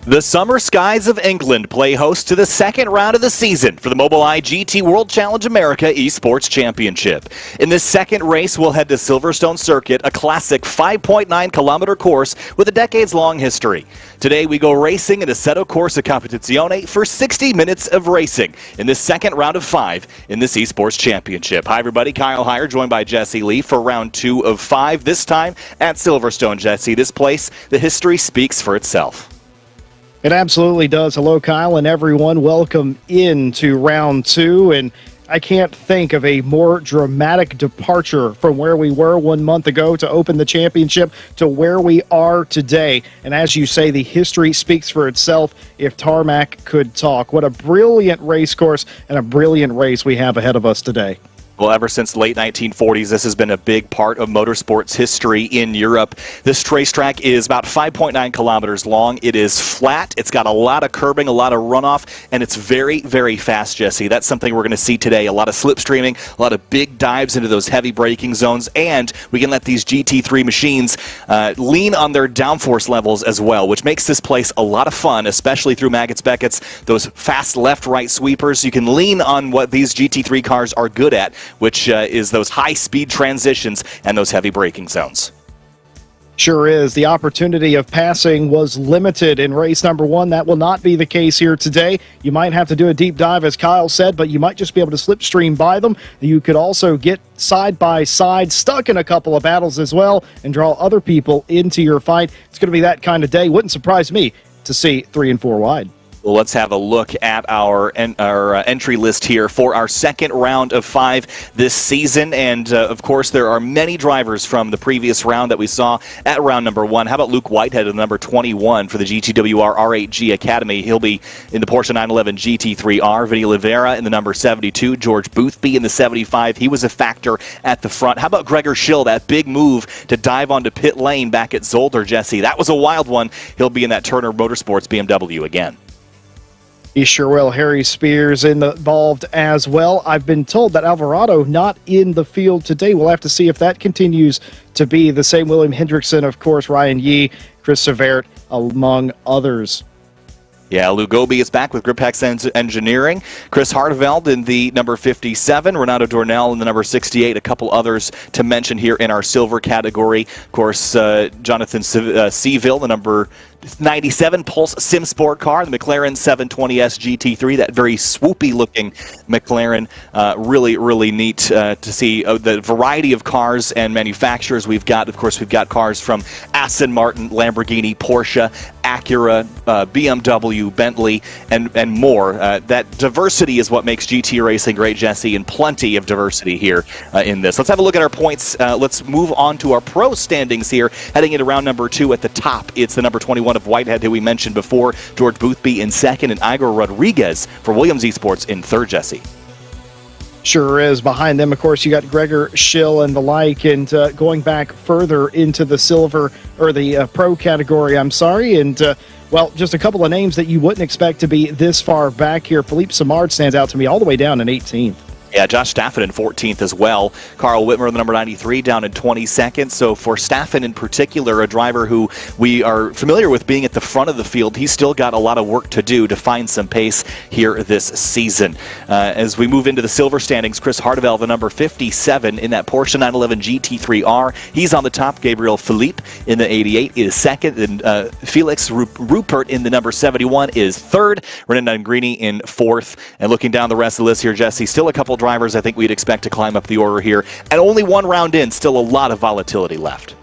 The summer skies of England play host to the second round of the season for the Mobileye GT World Challenge America Esports Championship. In this second race, we'll head to Silverstone Circuit, a classic 5.9-kilometer course with a decades-long history. Today, we go racing in Assetto Corsa Competizione for 60 minutes of racing in this second round of 5 in this Esports Championship. Hi, everybody. Kyle Heyer, joined by Jesse Lee for round 2 of 5, this time at Silverstone. Jesse, this place, the history speaks for itself. It absolutely does. Hello, Kyle, and everyone. Welcome into round 2. And I can't think of a more dramatic departure from where we were 1 month ago to open the championship to where we are today. And as you say, the history speaks for itself if tarmac could talk. What a brilliant race course and a brilliant race we have ahead of us today. Well, ever since the late 1940s, this has been a big part of motorsports history in Europe. This racetrack is about 5.9 kilometers long. It is flat. It's got a lot of curbing, a lot of runoff, and it's very, very fast, Jesse. That's something we're going to see today. A lot of slipstreaming, a lot of big dives into those heavy braking zones, and we can let these GT3 machines lean on their downforce levels as well, which makes this place a lot of fun, especially through Maggots Beckett's, those fast left-right sweepers. You can lean on what these GT3 cars are good at, which is those high-speed transitions and those heavy braking zones. Sure is. The opportunity of passing was limited in race number 1. That will not be the case here today. You might have to do a deep dive, as Kyle said, but you might just be able to slipstream by them. You could also get side by side, stuck in a couple of battles as well, and draw other people into your fight. It's going to be that kind of day. Wouldn't surprise me to see 3 and 4 wide. Well, let's have a look at our entry list here for our second round of 5 this season. And, of course, there are many drivers from the previous round that we saw at round number 1. How about Luke Whitehead in number 21 for the GTWR R8G Academy? He'll be in the Porsche 911 GT3R. Vinny Oliveira in the number 72. George Boothby in the 75. He was a factor at the front. How about Gregor Schill, that big move to dive onto pit lane back at Zolder, Jesse? That was a wild one. He'll be in that Turner Motorsports BMW again. He sure will. Harry Spears involved as well. I've been told that Alvarado not in the field today. We'll have to see if that continues to be the same. William Hendrickson, of course, Ryan Yee, Chris Severt, among others. Yeah, Lou Gobi is back with Griphex Engineering. Chris Hartveld in the number 57. Renato Dornell in the number 68. A couple others to mention here in our silver category. Of course, Jonathan Seville, the number 97 Pulse Sim Sport car, the McLaren 720S GT3, that very swoopy-looking McLaren. Really, really neat to see the variety of cars and manufacturers we've got. Of course, we've got cars from Aston Martin, Lamborghini, Porsche, Acura, BMW, Bentley, and more. That diversity is what makes GT racing great, Jesse, and plenty of diversity here in this. Let's have a look at our points. Let's move on to our pro standings here. Heading into round number 2 at the top, it's the number 21 of Whitehead, who we mentioned before, George Boothby in second, and Igor Rodriguez for Williams Esports in third, Jesse. Sure is. Behind them, of course, you got Gregor Schill and the like, and going back further into the silver, or the pro category, I'm sorry, and well, just a couple of names that you wouldn't expect to be this far back here. Philippe Samard stands out to me all the way down in 18th. Yeah, Josh Staffen in 14th as well. Carl Whitmer, the number 93, down in 22nd. So for Staffen in particular, a driver who we are familiar with being at the front of the field, he's still got a lot of work to do to find some pace here this season. As we move into the silver standings, Chris Hartveld, the number 57 in that Porsche 911 GT3R. He's on the top. Gabriel Philippe in the 88 is second. And Felix Rupert in the number 71 is third. Renan Nangrini in fourth. And looking down the rest of the list here, Jesse, still a couple drivers I think we'd expect to climb up the order here. And only one round in, still a lot of volatility left.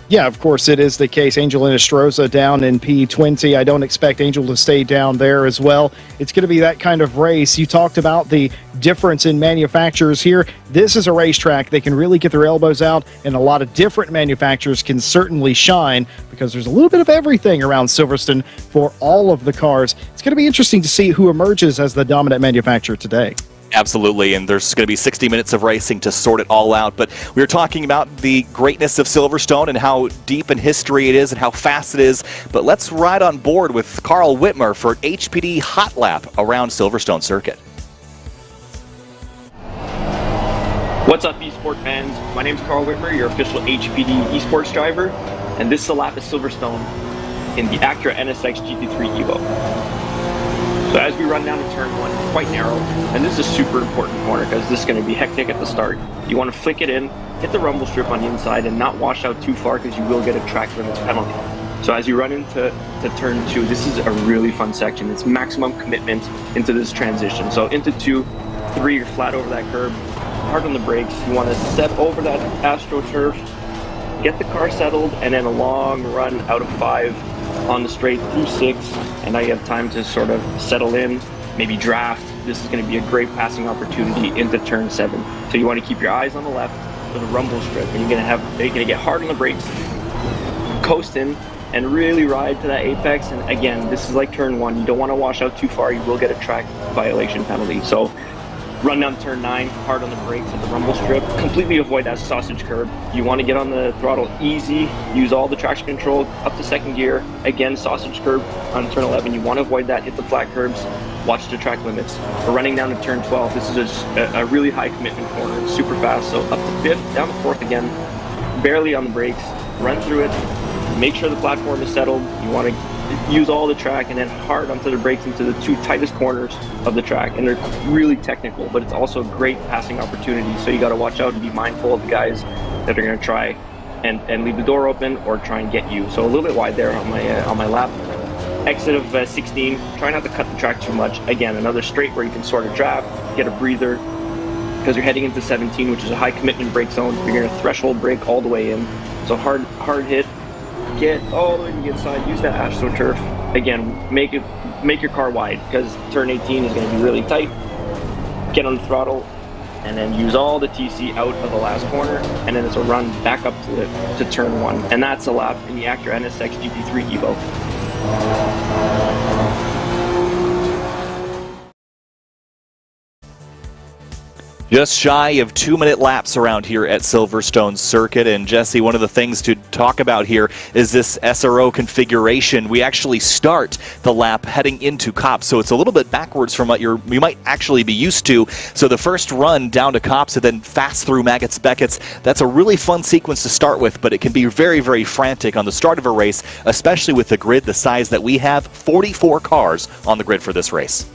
Yeah, of course it is the case. Angel Inestrosa down in P20. I don't expect Angel to stay down there as well. It's going to be that kind of race. You talked about the difference in manufacturers here. This is a racetrack they can really get their elbows out, and a lot of different manufacturers can certainly shine because there's a little bit of everything around Silverstone for all of the cars. It's going to be interesting to see who emerges as the dominant manufacturer today. Absolutely, and there's going to be 60 minutes of racing to sort it all out. But we were talking about the greatness of Silverstone and how deep in history it is and how fast it is. But let's ride on board with Carl Whitmer for an HPD hot lap around Silverstone Circuit. What's up, eSport fans? My name is Carl Whitmer, your official HPD eSports driver, and this is a lap at Silverstone. in the Acura NSX GT3 Evo. So as we run down to turn 1, it's quite narrow, and this is a super important corner because this is going to be hectic at the start. You want to flick it in, hit the rumble strip on the inside, and not wash out too far because you will get a track limits penalty. So as you run into turn 2, this is a really fun section. It's maximum commitment into this transition. So into 2, 3, you're flat over that curb, hard on the brakes. You want to set over that AstroTurf, get the car settled, and then a long run out of 5 on the straight through 6, and now you have time to sort of settle in, maybe draft. This is going to be a great passing opportunity into turn 7. So you want to keep your eyes on the left for the rumble strip, and you're going to get hard on the brakes, coast in, and really ride to that apex. And again, this is like turn 1. You don't want to wash out too far. You will get a track violation penalty. So run down turn 9, hard on the brakes at the rumble strip. Completely avoid that sausage curb. You want to get on the throttle easy, use all the traction control up to 2nd gear. Again, sausage curb on turn 11. You want to avoid that, hit the flat curbs, watch the track limits. We're running down to turn 12. This is a really high commitment corner. It's super fast. So up to 5th, down to 4th again, barely on the brakes, run through it, make sure the platform is settled. You want to use all the track and then hard onto the brakes into the 2 tightest corners of the track, and they're really technical, but it's also a great passing opportunity. So you got to watch out and be mindful of the guys that are going to try and leave the door open or try and get you. So a little bit wide there on my lap. Exit of 16. Try not to cut the track too much. Again, another straight where you can sort of draft, get a breather, because you're heading into 17, which is a high commitment brake zone. You're going to threshold brake all the way in. So hard hit. Get all the way to the inside, use that AstroTurf. Again, make your car wide because turn 18 is going to be really tight. Get on the throttle and then use all the TC out of the last corner, and then it's a run back up to turn 1. And that's a lap in the Acura NSX GT3 Evo. Just shy of 2-minute laps around here at Silverstone Circuit. And Jesse, one of the things to talk about here is this SRO configuration. We actually start the lap heading into Copse, so it's a little bit backwards from what you might actually be used to. So the first run down to Copse and then fast through Maggots Beckett's, that's a really fun sequence to start with, but it can be very, very frantic on the start of a race, especially with the grid the size that we have. 44 cars on the grid for this race.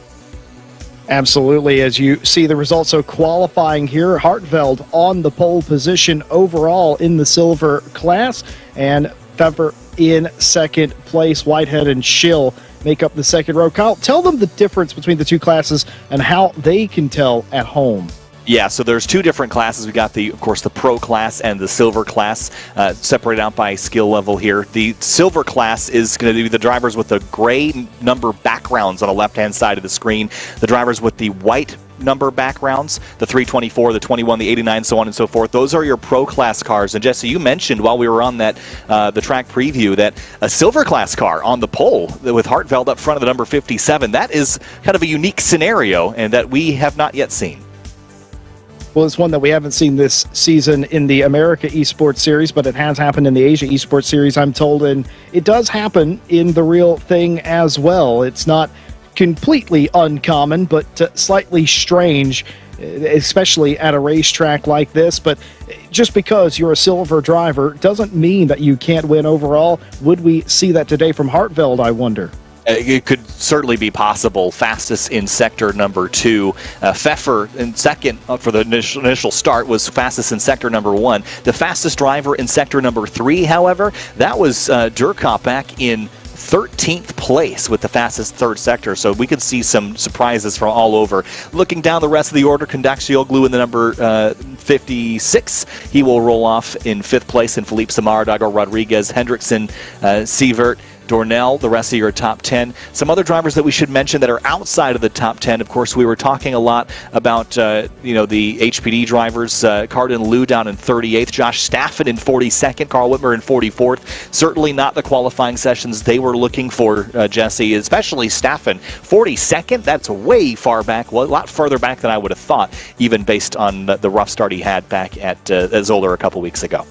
Absolutely. As you see the results, so qualifying here, Hartveld on the pole position overall in the silver class, and Pfeffer in second place. Whitehead and Schill make up the second row. Kyle, tell them the difference between the two classes and how they can tell at home. Yeah, so there's 2 different classes. We got of course, the pro class and the silver class, separated out by skill level here. The silver class is going to be the drivers with the gray number backgrounds on the left-hand side of the screen, the drivers with the white number backgrounds, the 324, the 21, the 89, so on and so forth. Those are your pro class cars. And Jesse, you mentioned while we were on that the track preview that a silver class car on the pole with Hartveld up front of the number 57, that is kind of a unique scenario and that we have not yet seen. Well, it's one that we haven't seen this season in the America Esports Series, but it has happened in the Asia Esports Series, I'm told, and it does happen in the real thing as well. It's not completely uncommon, but slightly strange, especially at a racetrack like this. But just because you're a silver driver doesn't mean that you can't win overall. Would we see that today from Hartveld, I wonder? It could certainly be possible. Fastest in sector number 2. Pfeffer in second for the initial start was fastest in sector number 1. The fastest driver in sector number 3, however, that was Durkop back in 13th place with the fastest third sector, so we could see some surprises from all over. Looking down the rest of the order, Kondaxioglu in the number 56. He will roll off in 5th place, and Philippe Samar, Dago Rodriguez, Hendrickson, Sievert, Dornell, the rest of your top 10. Some other drivers that we should mention that are outside of the top 10. Of course, we were talking a lot about the HPD drivers. Cardin Liu down in 38th, Josh Staffen in 42nd, Carl Whitmer in 44th. Certainly not the qualifying sessions they were looking for, Jesse, especially Staffen. 42nd, that's way far back, well, a lot further back than I would have thought, even based on the rough start he had back at Zoller a couple weeks ago.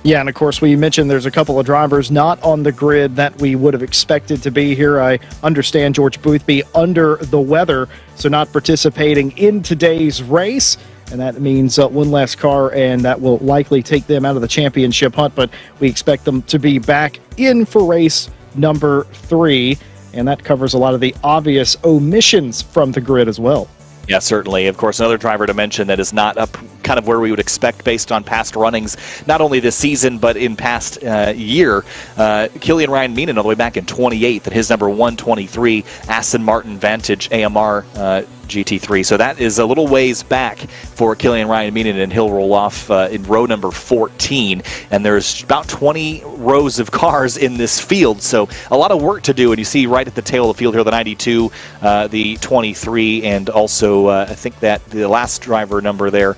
Yeah, and of course, we mentioned there's a couple of drivers not on the grid that we would have expected to be here. I understand George Boothby under the weather, so not participating in today's race. And that means one less car, and that will likely take them out of the championship hunt. But we expect them to be back in for race number 3. And that covers a lot of the obvious omissions from the grid as well. Yeah, certainly. Of course, another driver to mention that is not up kind of where we would expect based on past runnings, not only this season, but in past year. Killian Ryan Meenan all the way back in 28th at his number 123 Aston Martin Vantage AMR GT3. So that is a little ways back for Killian Ryan Meenan, and he'll roll off in row number 14. And there's about 20 rows of cars in this field, so a lot of work to do. And you see right at the tail of the field here the 92, the 23, and also I think that the last driver number there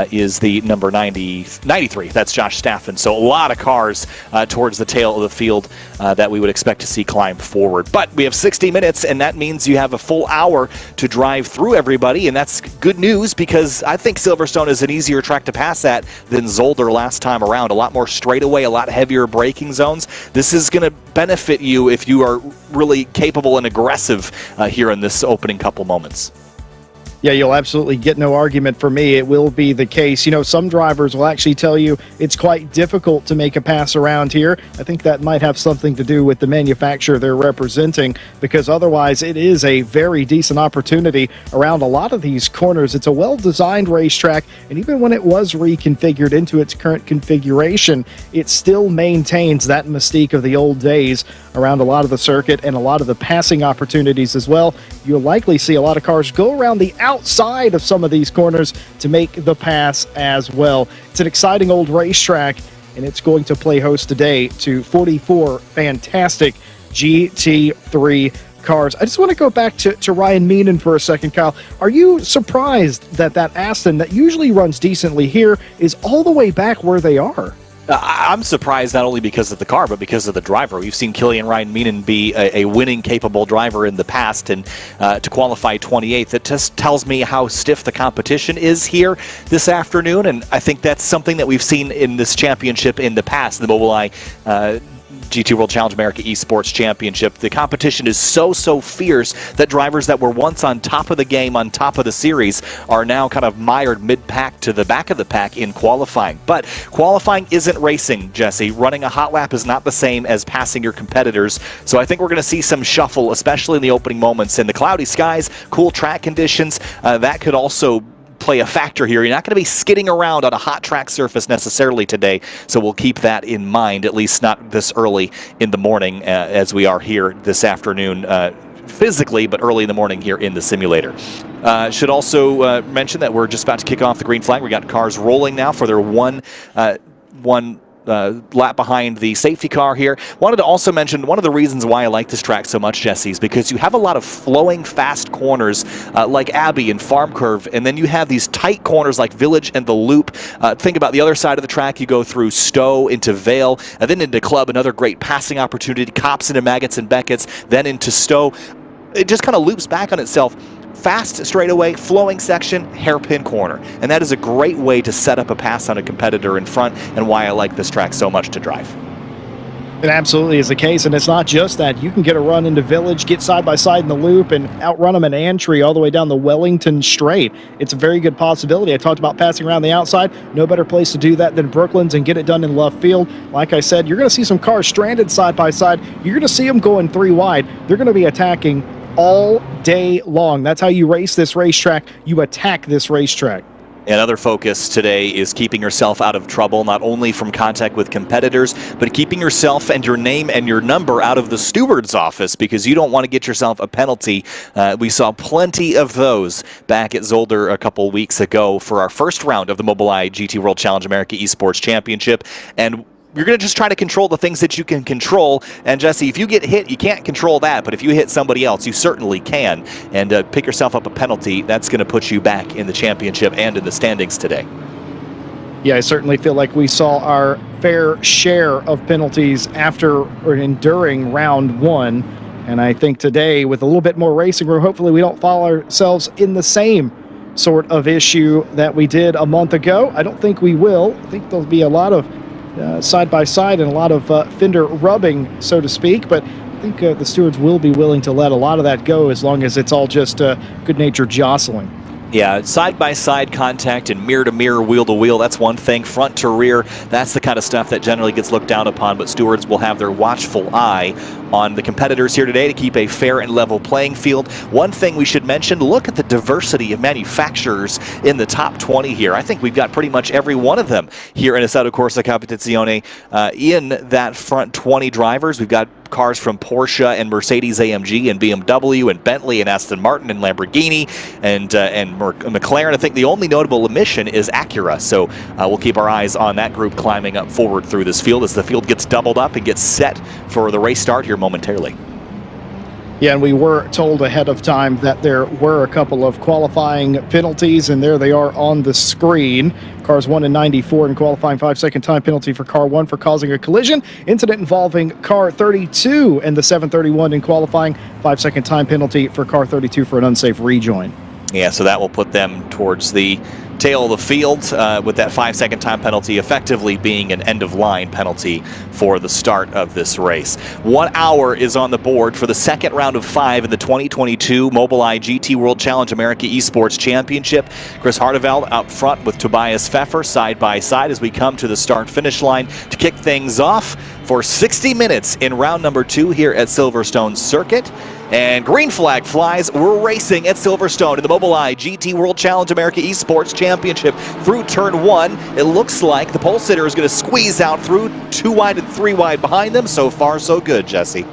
is the number 93. That's Josh Staffen. So a lot of cars towards the tail of the field that we would expect to see climb forward. But we have 60 minutes, and that means you have a full hour to drive through everybody, and that's good news because I think Silverstone is an easier track to pass at than Zolder last time around. A lot more straightaway, a lot heavier braking zones. This is going to benefit you if you are really capable and aggressive here in this opening couple moments. Yeah, you'll absolutely get no argument from me. It will be the case. You know, some drivers will actually tell you it's quite difficult to make a pass around here. I think that might have something to do with the manufacturer they're representing, because otherwise it is a very decent opportunity around a lot of these corners. It's a well-designed racetrack, and even when it was reconfigured into its current configuration, it still maintains that mystique of the old days around a lot of the circuit and a lot of the passing opportunities as well. You'll likely see a lot of cars go around the outside of some of these corners to make the pass as well. It's an exciting old racetrack, and it's going to play host today to 44 fantastic GT3 cars. I just want to go back to Ryan Meenan for a second, Kyle. Are you surprised that Aston that usually runs decently here is all the way back where they are? I'm surprised not only because of the car, but because of the driver. We've seen Killian Ryan Meenan be a winning, capable driver in the past, and to qualify 28th, it just tells me how stiff the competition is here this afternoon, and I think that's something that we've seen in this championship in the past, the Mobileye GT World Challenge America Esports Championship. The competition is so fierce that drivers that were once on top of the game, on top of the series, are now kind of mired mid-pack to the back of the pack in qualifying. But qualifying isn't racing, Jesse. Running a hot lap is not the same as passing your competitors. So I think we're going to see some shuffle, especially in the opening moments. In the cloudy skies, cool track conditions, that could also play a factor here. You're not going to be skidding around on a hot track surface necessarily today, so we'll keep that in mind, at least not this early in the morning as we are here this afternoon physically, but early in the morning here in the simulator. Should also mention that we're just about to kick off the green flag. We got cars rolling now for their one lap behind the safety car here. Wanted to also mention one of the reasons why I like this track so much, Jesse, is because you have a lot of flowing fast corners like Abbey and Farm Curve, and then you have these tight corners like Village and the Loop. Think about the other side of the track. You go through Stowe into Vale, and then into Club, another great passing opportunity. Cops into Maggots and Beckett's, then into Stowe. It just kind of loops back on itself. Fast straightaway, flowing section, hairpin corner. And that is a great way to set up a pass on a competitor in front, and why I like this track so much to drive. It absolutely is the case, and it's not just that. You can get a run into Village, get side by side in the loop, and outrun them in Antry all the way down the Wellington Straight. It's a very good possibility. I talked about passing around the outside. No better place to do that than Brooklands and get it done in left field. Like I said, you're going to see some cars stranded side by side. You're going to see them going 3 wide. They're going to be attacking all day long. That's how you race this racetrack. You attack this racetrack. Another focus today is keeping yourself out of trouble, not only from contact with competitors, but keeping yourself and your name and your number out of the steward's office, because you don't want to get yourself a penalty. We saw plenty of those back at Zolder a couple weeks ago for our first round of the Mobileye GT World Challenge America Esports Championship, and you're going to just try to control the things that you can control. And Jesse, if you get hit, you can't control that. But if you hit somebody else, you certainly can. And pick yourself up a penalty, that's going to put you back in the championship and in the standings today. Yeah, I certainly feel like we saw our fair share of penalties after or enduring round 1. And I think today, with a little bit more racing room, hopefully we don't follow ourselves in the same sort of issue that we did a month ago. I don't think we will. I think there'll be a lot of side by side and a lot of fender rubbing, so to speak, but I think the stewards will be willing to let a lot of that go as long as it's all just good-natured jostling. Yeah, side-by-side contact and mirror-to-mirror, wheel-to-wheel, that's one thing. Front-to-rear, that's the kind of stuff that generally gets looked down upon, but stewards will have their watchful eye on the competitors here today to keep a fair and level playing field. One thing we should mention, look at the diversity of manufacturers in the top 20 here. I think we've got pretty much every one of them here in Assetto Corsa Competizione. In that front 20 drivers, we've got cars from Porsche and Mercedes-AMG and BMW and Bentley and Aston Martin and Lamborghini and McLaren. I think the only notable omission is Acura, so we'll keep our eyes on that group climbing up forward through this field as the field gets doubled up and gets set for the race start here momentarily. Yeah, and we were told ahead of time that there were a couple of qualifying penalties, and there they are on the screen. Cars 1 and 94 in qualifying, 5-second time penalty for car 1 for causing a collision. Incident involving car 32 and the 731 in qualifying, 5-second time penalty for car 32 for an unsafe rejoin. Yeah, so that will put them towards the tail of the field with that 5-second time penalty effectively being an end-of-line penalty for the start of this race. 1 hour is on the board for the second round of 5 in the 2022 Mobileye GT World Challenge America Esports Championship. Chris Harteveld out front with Tobias Pfeffer side by side as we come to the start-finish line to kick things off for 60 minutes in round number 2 here at Silverstone Circuit. And green flag flies. We're racing at Silverstone in the Mobileye GT World Challenge America Esports Championship through turn 1. It looks like the pole sitter is going to squeeze out through 2 wide and 3 wide behind them. So far, so good, Jesse.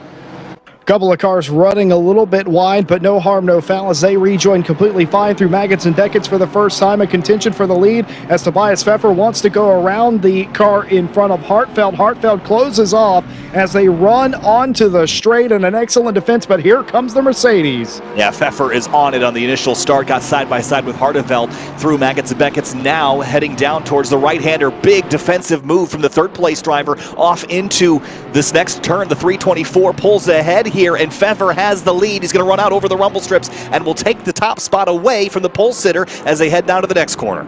Couple of cars running a little bit wide, but no harm, no foul as they rejoin completely fine through Maggots and Beckett's for the first time. A contention for the lead as Tobias Pfeffer wants to go around the car in front of Harteveld. Harteveld closes off as they run onto the straight and an excellent defense, but here comes the Mercedes. Yeah, Pfeffer is on it on the initial start, got side by side with Harteveld through Maggots and Beckett's, now heading down towards the right-hander. Big defensive move from the third place driver off into this next turn. The 324 pulls ahead here, and Pfeffer has the lead. He's going to run out over the rumble strips and will take the top spot away from the pole sitter as they head down to the next corner.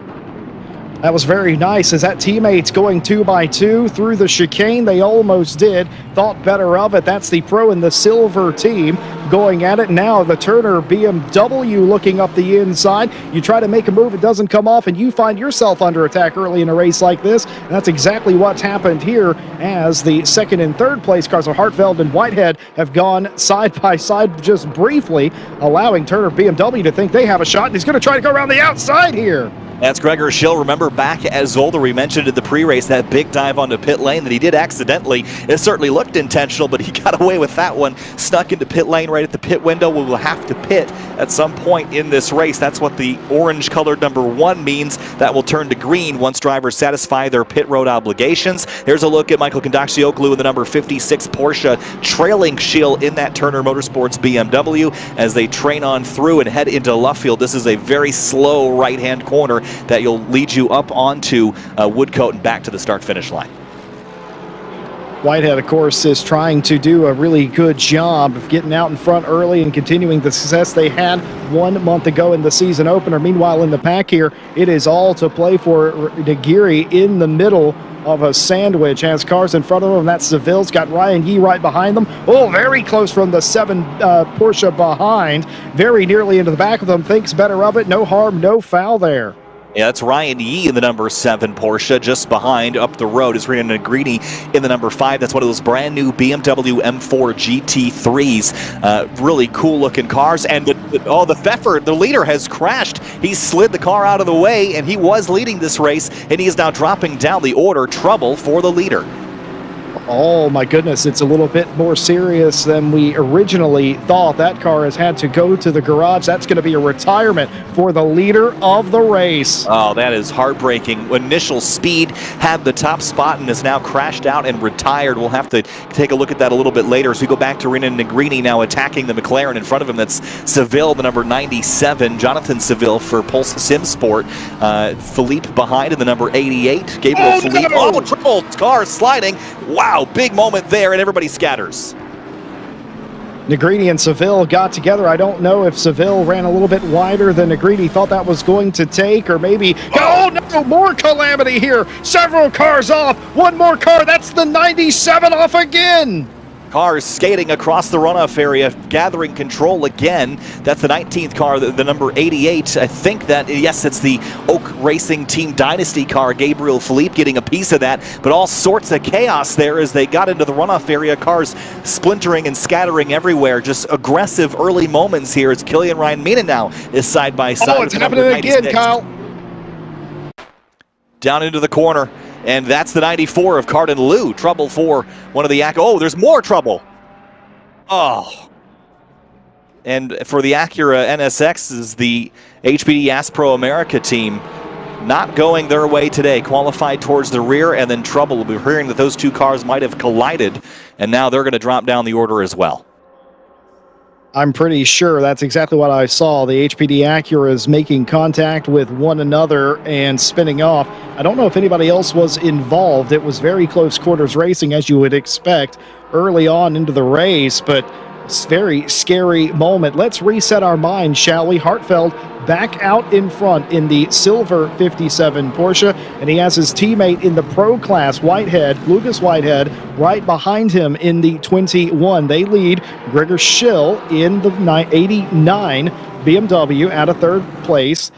That was very nice as that teammates going 2 by 2 through the chicane. They almost did. Thought better of it. That's the pro and the silver team going at it. Now the Turner BMW looking up the inside. You try to make a move, it doesn't come off, and you find yourself under attack early in a race like this. And that's exactly what's happened here as the second and third place cars of Harteveld and Whitehead have gone side by side just briefly, allowing Turner BMW to think they have a shot. And he's going to try to go around the outside here. That's Gregor Schill. Remember back at Zolder, we mentioned in the pre-race that big dive onto pit lane that he did accidentally. It certainly looked intentional, but he got away with that one. Snuck into pit lane right at the pit window. We will have to pit at some point in this race. That's what the orange-colored number 1 means. That will turn to green once drivers satisfy their pit road obligations. Here's a look at Michael Kondacioglu in the number 56 Porsche, trailing Schill in that Turner Motorsports BMW as they train on through and head into Luffield. This is a very slow right-hand corner that will lead you up onto Woodcote and back to the start-finish line. Whitehead, of course, is trying to do a really good job of getting out in front early and continuing the success they had 1 month ago in the season opener. Meanwhile, in the pack here, it is all to play for. Nagiri in the middle of a sandwich, has cars in front of him. That's Seville's got Ryan Yee right behind them. Oh, very close from the 7 Porsche behind, very nearly into the back of them. Thinks better of it. No harm, no foul there. Yeah, that's Ryan Yee in the number 7 Porsche. Just behind, up the road, is Rena Negrini in the number 5. That's one of those brand new BMW M4 GT3s. Really cool looking cars. And the Pfeffer, the leader, has crashed. He slid the car out of the way, and he was leading this race, and he is now dropping down the order. Trouble for the leader. Oh my goodness, it's a little bit more serious than we originally thought. That car has had to go to the garage. That's going to be a retirement for the leader of the race. Oh, that is heartbreaking. Initial speed had the top spot and has now crashed out and retired. We'll have to take a look at that a little bit later as we go back to Rena Negrini now attacking the McLaren in front of him. That's Seville, the number 97. Jonathan Seville for Pulse Sim Sport. Philippe behind in the number 88. Gabriel Philippe. No! Oh, triple car sliding. Wow, big moment there, and everybody scatters. Negrini and Seville got together. I don't know if Seville ran a little bit wider than Negrini thought that was going to take, or maybe, oh no, more calamity here. Several cars off. One more car. That's the 97 off again. Cars skating across the runoff area, gathering control again. That's the 19th car, the number 88. I think that, yes, it's the Oak Racing Team Dynasty car. Gabriel Philippe getting a piece of that, but all sorts of chaos there as they got into the runoff area. Cars splintering and scattering everywhere. Just aggressive early moments here as Killian Ryan Mina now is side by side. Oh, it's happening again, Kyle. Down into the corner. And that's the 94 of Cardin Liu. Trouble for one of the oh, there's more trouble. Oh. And for the Acura NSXs, the HPD SRO America team not going their way today. Qualified towards the rear and then trouble. We're hearing that those two cars might have collided, and now they're going to drop down the order as well. I'm pretty sure that's exactly what I saw. The HPD Acura is making contact with one another and spinning off. I don't know if anybody else was involved. It was very close quarters racing, as you would expect early on into the race, but it's a very scary moment. Let's reset our minds, shall we? Hartfeld back out in front in the silver 57 Porsche, and he has his teammate in the pro class, Lucas Whitehead, right behind him in the 21. They lead Gregor Schill in the 89 BMW out of third place.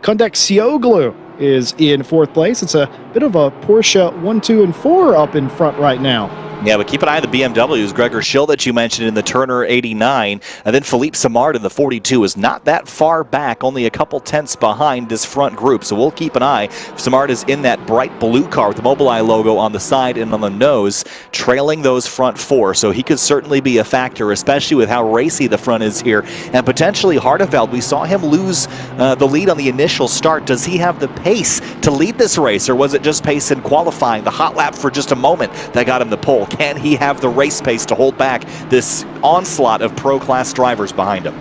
Kondexioglu is in fourth place. It's a bit of a Porsche 1, 2, and 4 up in front right now. Yeah, but keep an eye on the BMWs. Gregor Schill that you mentioned in the Turner 89, and then Philippe Samard in the 42 is not that far back, only a couple tenths behind this front group. So we'll keep an eye. Samard is in that bright blue car with the Mobileye logo on the side and on the nose, trailing those front four. So he could certainly be a factor, especially with how racy the front is here. And potentially Harteveld, we saw him lose the lead on the initial start. Does he have the pace to lead this race, or was it just pace in qualifying, the hot lap for just a moment that got him the pole? Can he have the race pace to hold back this onslaught of pro-class drivers behind him?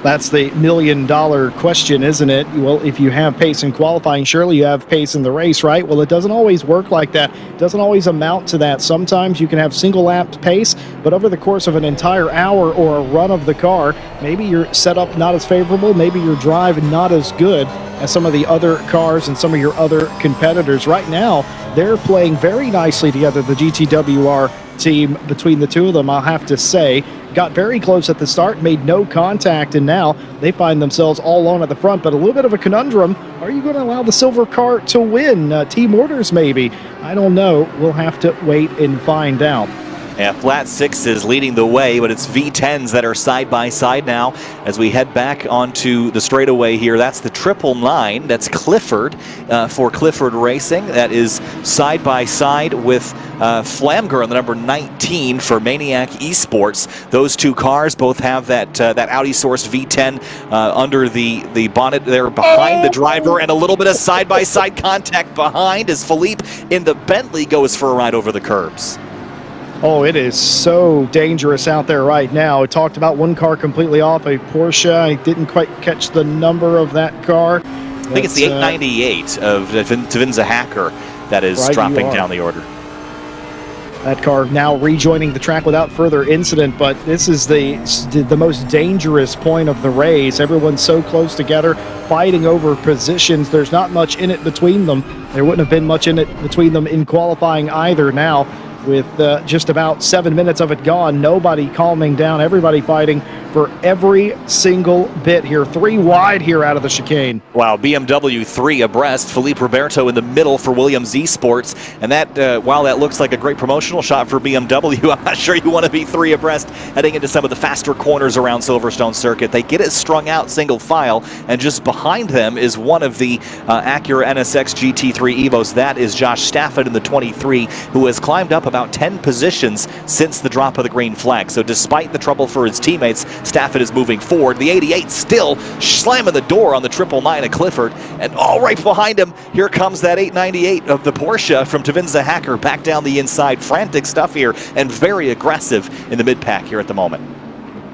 That's the million-dollar question, isn't it? Well, if you have pace in qualifying, surely you have pace in the race, right? Well, it doesn't always work like that. It doesn't always amount to that. Sometimes you can have single-lapped pace, but over the course of an entire hour or a run of the car, maybe your setup not as favorable, maybe your drive not as good as some of the other cars and some of your other competitors. Right now, they're playing very nicely together, the GTWR team. Between the two of them, I'll have to say, got very close at the start, made no contact, and now they find themselves all alone at the front. But a little bit of a conundrum. Are you going to allow the silver car to win? Team orders, maybe. I don't know. We'll have to wait and find out. Yeah, flat six is leading the way, but it's V10s that are side by side now as we head back onto the straightaway here. That's the 999. That's Clifford for Clifford Racing. That is side by side with Flamger on the number 19 for Maniac Esports. Those two cars both have that Audi sourced V10 under the bonnet there behind the driver, and a little bit of side by side contact behind as Philippe in the Bentley goes for a ride over the curbs. Oh, it is so dangerous out there right now. I talked about one car completely off, a Porsche. I didn't quite catch the number of that car. I think it's the 898 of Tvinza Hacker that is right, dropping down the order. That car now rejoining the track without further incident, but this is the most dangerous point of the race. Everyone's so close together, fighting over positions. There's not much in it between them. There wouldn't have been much in it between them in qualifying either. Now, with just about 7 minutes of it gone, nobody calming down, everybody fighting for every single bit here. 3 wide here out of the chicane. Wow, BMW 3 abreast. Felipe Roberto in the middle for Williams Esports. And that, while that looks like a great promotional shot for BMW, I'm not sure you want to be 3 abreast heading into some of the faster corners around Silverstone Circuit. They get it strung out single file, and just behind them is one of the Acura NSX GT3 Evos. That is Josh Stafford in the 23, who has climbed up about 10 positions since the drop of the green flag. So despite the trouble for his teammates, Stafford is moving forward. The 88 still slamming the door on the 999 at Clifford. And all right behind him, here comes that 898 of the Porsche from Tvinza Hacker back down the inside. Frantic stuff here and very aggressive in the mid-pack here at the moment.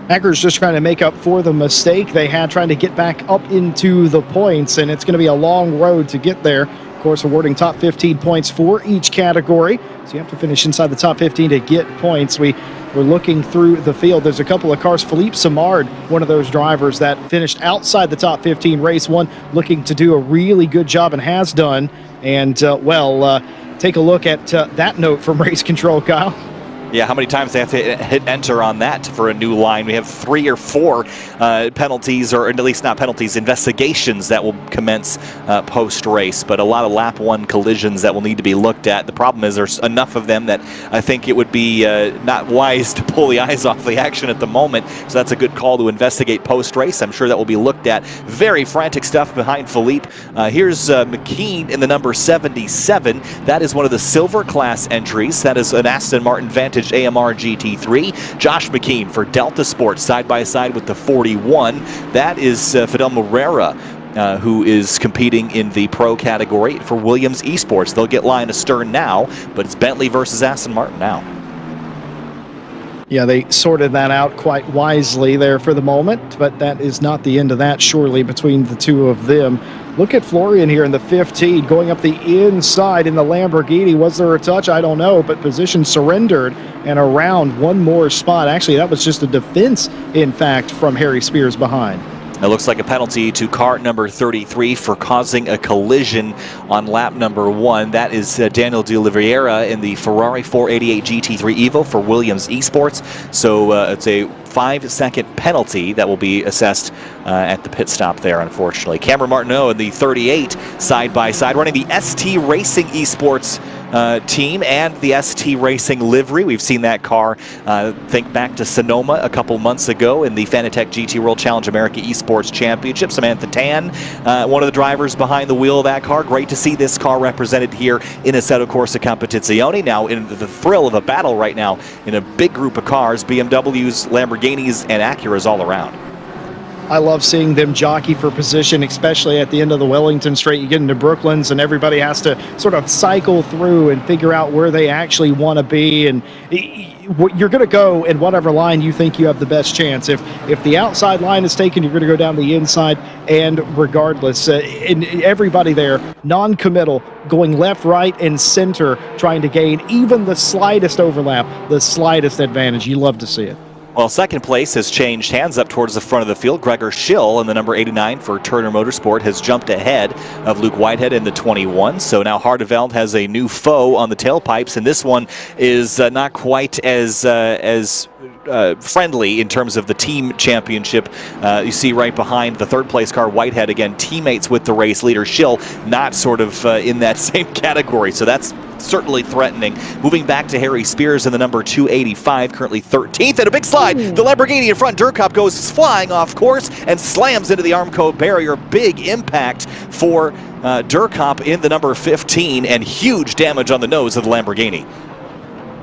Hacker's just trying to make up for the mistake they had trying to get back up into the points, and it's going to be a long road to get there. Of course, awarding top 15 points for each category. So you have to finish inside the top 15 to get points. We we're looking through the field. There's a couple of cars. Philippe Simard, one of those drivers that finished outside the top 15 race one, looking to do a really good job and has done. And, take a look at that note from race control, Kyle. Yeah, how many times they have to hit enter on that for a new line? We have 3 or 4 penalties, or at least not penalties, investigations that will commence post-race, but a lot of lap 1 collisions that will need to be looked at. The problem is there's enough of them that I think it would be not wise to pull the eyes off the action at the moment, so that's a good call to investigate post-race. I'm sure that will be looked at. Very frantic stuff behind Philippe. Here's McKean in the number 77. That is one of the silver class entries. That is an Aston Martin Vantage AMR GT3. Josh McKean for Delta Sports side by side with the 41. That is Fidel Morera, who is competing in the pro category for Williams Esports. They'll get line astern now, but it's Bentley versus Aston Martin now. Yeah, they sorted that out quite wisely there for the moment, but that is not the end of that, surely, between the two of them. Look at Florian here in the 15, going up the inside in the Lamborghini. Was there a touch? I don't know, but position surrendered and around one more spot. Actually, that was just a defense, in fact, from Harry Spears behind. It looks like a penalty to car number 33 for causing a collision on lap number 1. That is Daniel de Oliveira in the Ferrari 488 GT3 Evo for Williams Esports. So it's a 5-second penalty that will be assessed at the pit stop there, unfortunately. Cameron Martineau in the 38 side by side, running the ST Racing Esports team and the ST Racing livery. We've seen that car, think back to Sonoma a couple months ago in the Fanatec GT World Challenge America Esports Championship. Samantha Tan, one of the drivers behind the wheel of that car. Great to see this car represented here in Assetto Corsa Competizione. Now in the thrill of a battle right now in a big group of cars, BMWs, Lamborghinis, and Acuras all around. I love seeing them jockey for position, especially at the end of the Wellington Straight. You get into Brooklands and everybody has to sort of cycle through and figure out where they actually want to be. And you're going to go in whatever line you think you have the best chance. If the outside line is taken, you're going to go down the inside. And regardless, and everybody there, non-committal, going left, right, and center, trying to gain even the slightest overlap, the slightest advantage. You love to see it. Well, second place has changed hands up towards the front of the field. Gregor Schill in the number 89 for Turner Motorsport has jumped ahead of Luke Whitehead in the 21. So now Hardenveld has a new foe on the tailpipes, and this one is not quite as friendly in terms of the team championship. You see right behind the third place car, Whitehead, again, teammates with the race leader. Schill not sort of in that same category, so that's certainly threatening. Moving back to Harry Spears in the number 285, currently 13th, and a big slide. The Lamborghini in front, Durkop goes flying off course and slams into the Armco barrier. Big impact for Durkop in the number 15, and huge damage on the nose of the Lamborghini.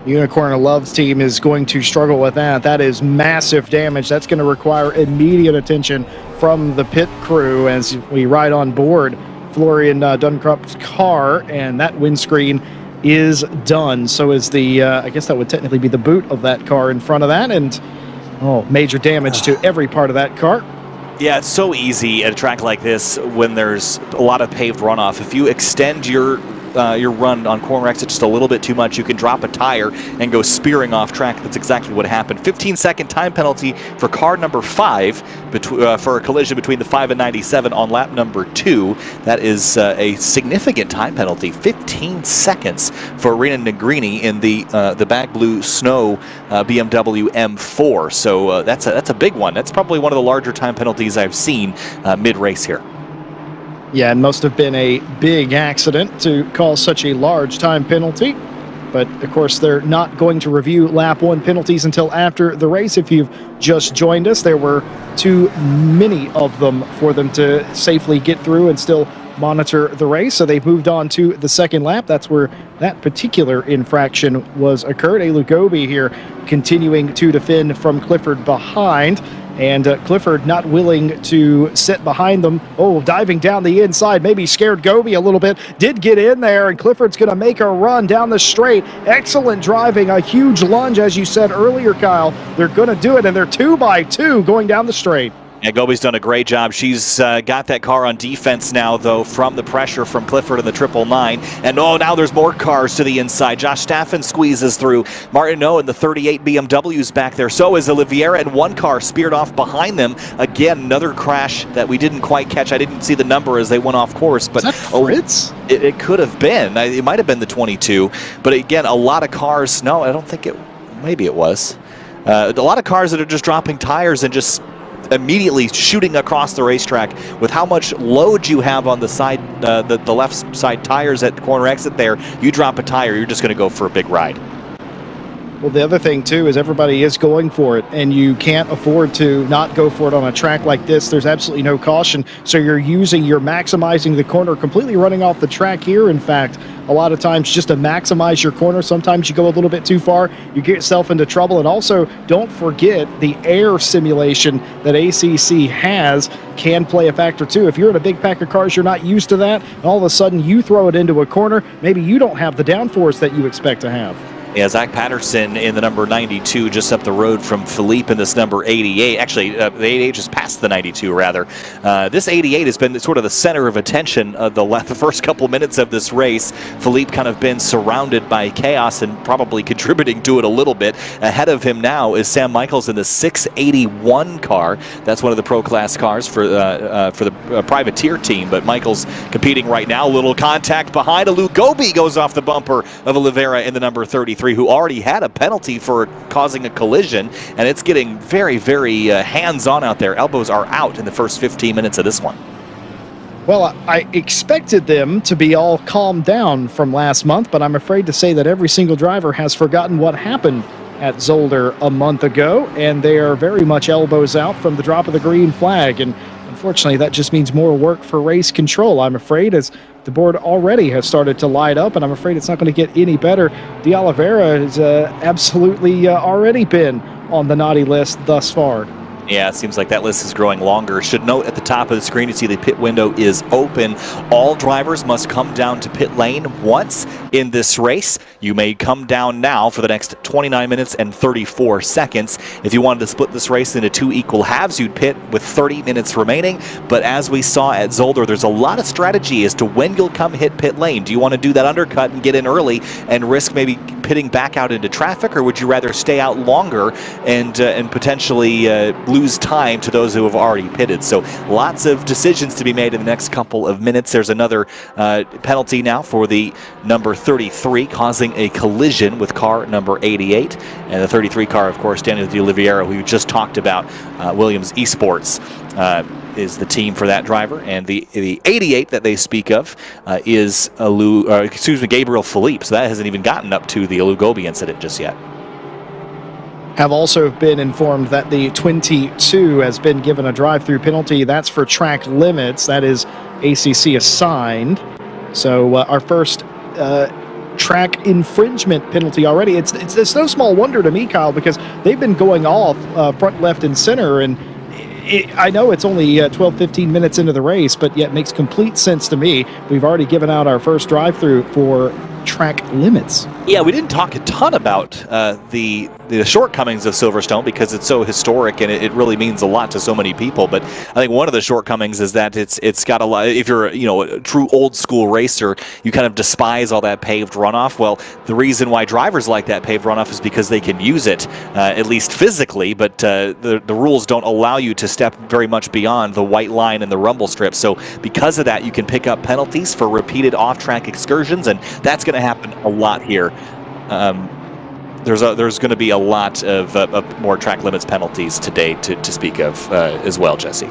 Unicorn Love's team is going to struggle with that. That is massive damage. That's going to require immediate attention from the pit crew as we ride on board Florian Duncrop's car, and that windscreen is done. So is the, I guess that would technically be the boot of that car in front of that, and major damage to every part of that car. Yeah, it's so easy at a track like this when there's a lot of paved runoff. If you extend your run on corner exit just a little bit too much, you can drop a tire and go spearing off track. That's exactly what happened. 15-second time penalty for car number 5 for a collision between the 5 and 97 on lap number 2. That is a significant time penalty. 15 seconds for Rena Negrini in the back blue snow BMW M4. So that's a big one. That's probably one of the larger time penalties I've seen mid-race here. Yeah, it must have been a big accident to cause such a large time penalty. But, of course, they're not going to review lap 1 penalties until after the race. If you've just joined us, there were too many of them for them to safely get through and still monitor the race. So they've moved on to the second lap. That's where that particular infraction was occurred. Elu Gobi here continuing to defend from Clifford behind. And Clifford not willing to sit behind them. Diving down the inside, maybe scared Gobi a little bit. Did get in there, and Clifford's going to make a run down the straight. Excellent driving, a huge lunge, as you said earlier, Kyle. They're going to do it, and they're 2x2 going down the straight. Yeah, Gobi's done a great job. She's got that car on defense now, though, from the pressure from Clifford and the 999. And now there's more cars to the inside. Josh Staffen squeezes through. Martineau and the 38 BMW's back there. So is Oliveira, and one car speared off behind them. Again, another crash that we didn't quite catch. I didn't see the number as they went off course. But is that Fritz? It could have been. It might have been the 22. But again, a lot of cars. No, I don't think it. Maybe it was. A lot of cars that are just dropping tires and just immediately shooting across the racetrack. With how much load you have on the side, the left side tires at corner exit there, you drop a tire, you're just going to go for a big ride. Well, the other thing, too, is everybody is going for it, and you can't afford to not go for it on a track like this. There's absolutely no caution, so you're maximizing the corner, completely running off the track here, in fact. A lot of times, just to maximize your corner, sometimes you go a little bit too far, you get yourself into trouble. And also, don't forget the air simulation that ACC has can play a factor, too. If you're in a big pack of cars, you're not used to that, and all of a sudden you throw it into a corner, maybe you don't have the downforce that you expect to have. Yeah, Zach Patterson in the number 92, just up the road from Philippe in this number 88. Actually, the 88 just passed the 92, rather. This 88 has been sort of the center of attention of the first couple minutes of this race. Philippe kind of been surrounded by chaos and probably contributing to it a little bit. Ahead of him now is Sam Michaels in the 681 car. That's one of the pro class cars for the privateer team. But Michaels competing right now. Little contact behind. Lou Gobi goes off the bumper of Oliveira in the number 33. Who already had a penalty for causing a collision, and it's getting very, very hands-on out there. Elbows are out in the first 15 minutes of this one. Well, I expected them to be all calmed down from last month, but I'm afraid to say that every single driver has forgotten what happened at Zolder a month ago, and they are very much elbows out from the drop of the green flag. And unfortunately, that just means more work for race control, I'm afraid, as the board already has started to light up, and I'm afraid it's not going to get any better. De Oliveira has absolutely already been on the naughty list thus far. Yeah, it seems like that list is growing longer. Should note at the top of the screen, you see the pit window is open. All drivers must come down to pit lane once in this race. You may come down now for the next 29 minutes and 34 seconds. If you wanted to split this race into two equal halves, you'd pit with 30 minutes remaining. But as we saw at Zolder, there's a lot of strategy as to when you'll come hit pit lane. Do you want to do that undercut and get in early and risk maybe pitting back out into traffic, or would you rather stay out longer and potentially lose time to those who have already pitted? So lots of decisions to be made in the next couple of minutes. There's another penalty now for the number 33, causing a collision with car number 88. And the 33 car, of course, Daniel De Oliveira, who you just talked about, Williams Esports, is the team for that driver. And the 88 that they speak of is Gabriel Philippe. So that hasn't even gotten up to the Lou Gobi incident just yet. Have also been informed that the 22 has been given a drive-through penalty. That's for track limits. That is ACC assigned. So our first track infringement penalty already. It's no small wonder to me, Kyle, because they've been going off front, left, and center, and I know it's only 12-15 minutes into the race, but yet makes complete sense to me. We've already given out our first drive-through for track limits. Yeah, we didn't talk a ton about the shortcomings of Silverstone because it's so historic and it really means a lot to so many people. But I think one of the shortcomings is that it's got a lot. If you're a true old school racer, you kind of despise all that paved runoff. Well, the reason why drivers like that paved runoff is because they can use it at least physically, but the rules don't allow you to step very much beyond the white line and the rumble strip. So because of that, you can pick up penalties for repeated off-track excursions, and that's going to happen a lot here. There's going to be a lot of more track limits penalties today to speak of as well, Jesse.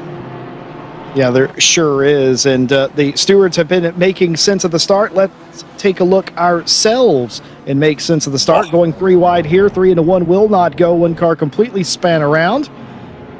Yeah, there sure is. And the stewards have been making sense of the start. Let's take a look ourselves and make sense of the start. Going 3 wide here, 3 into 1 will not go. One car completely span around.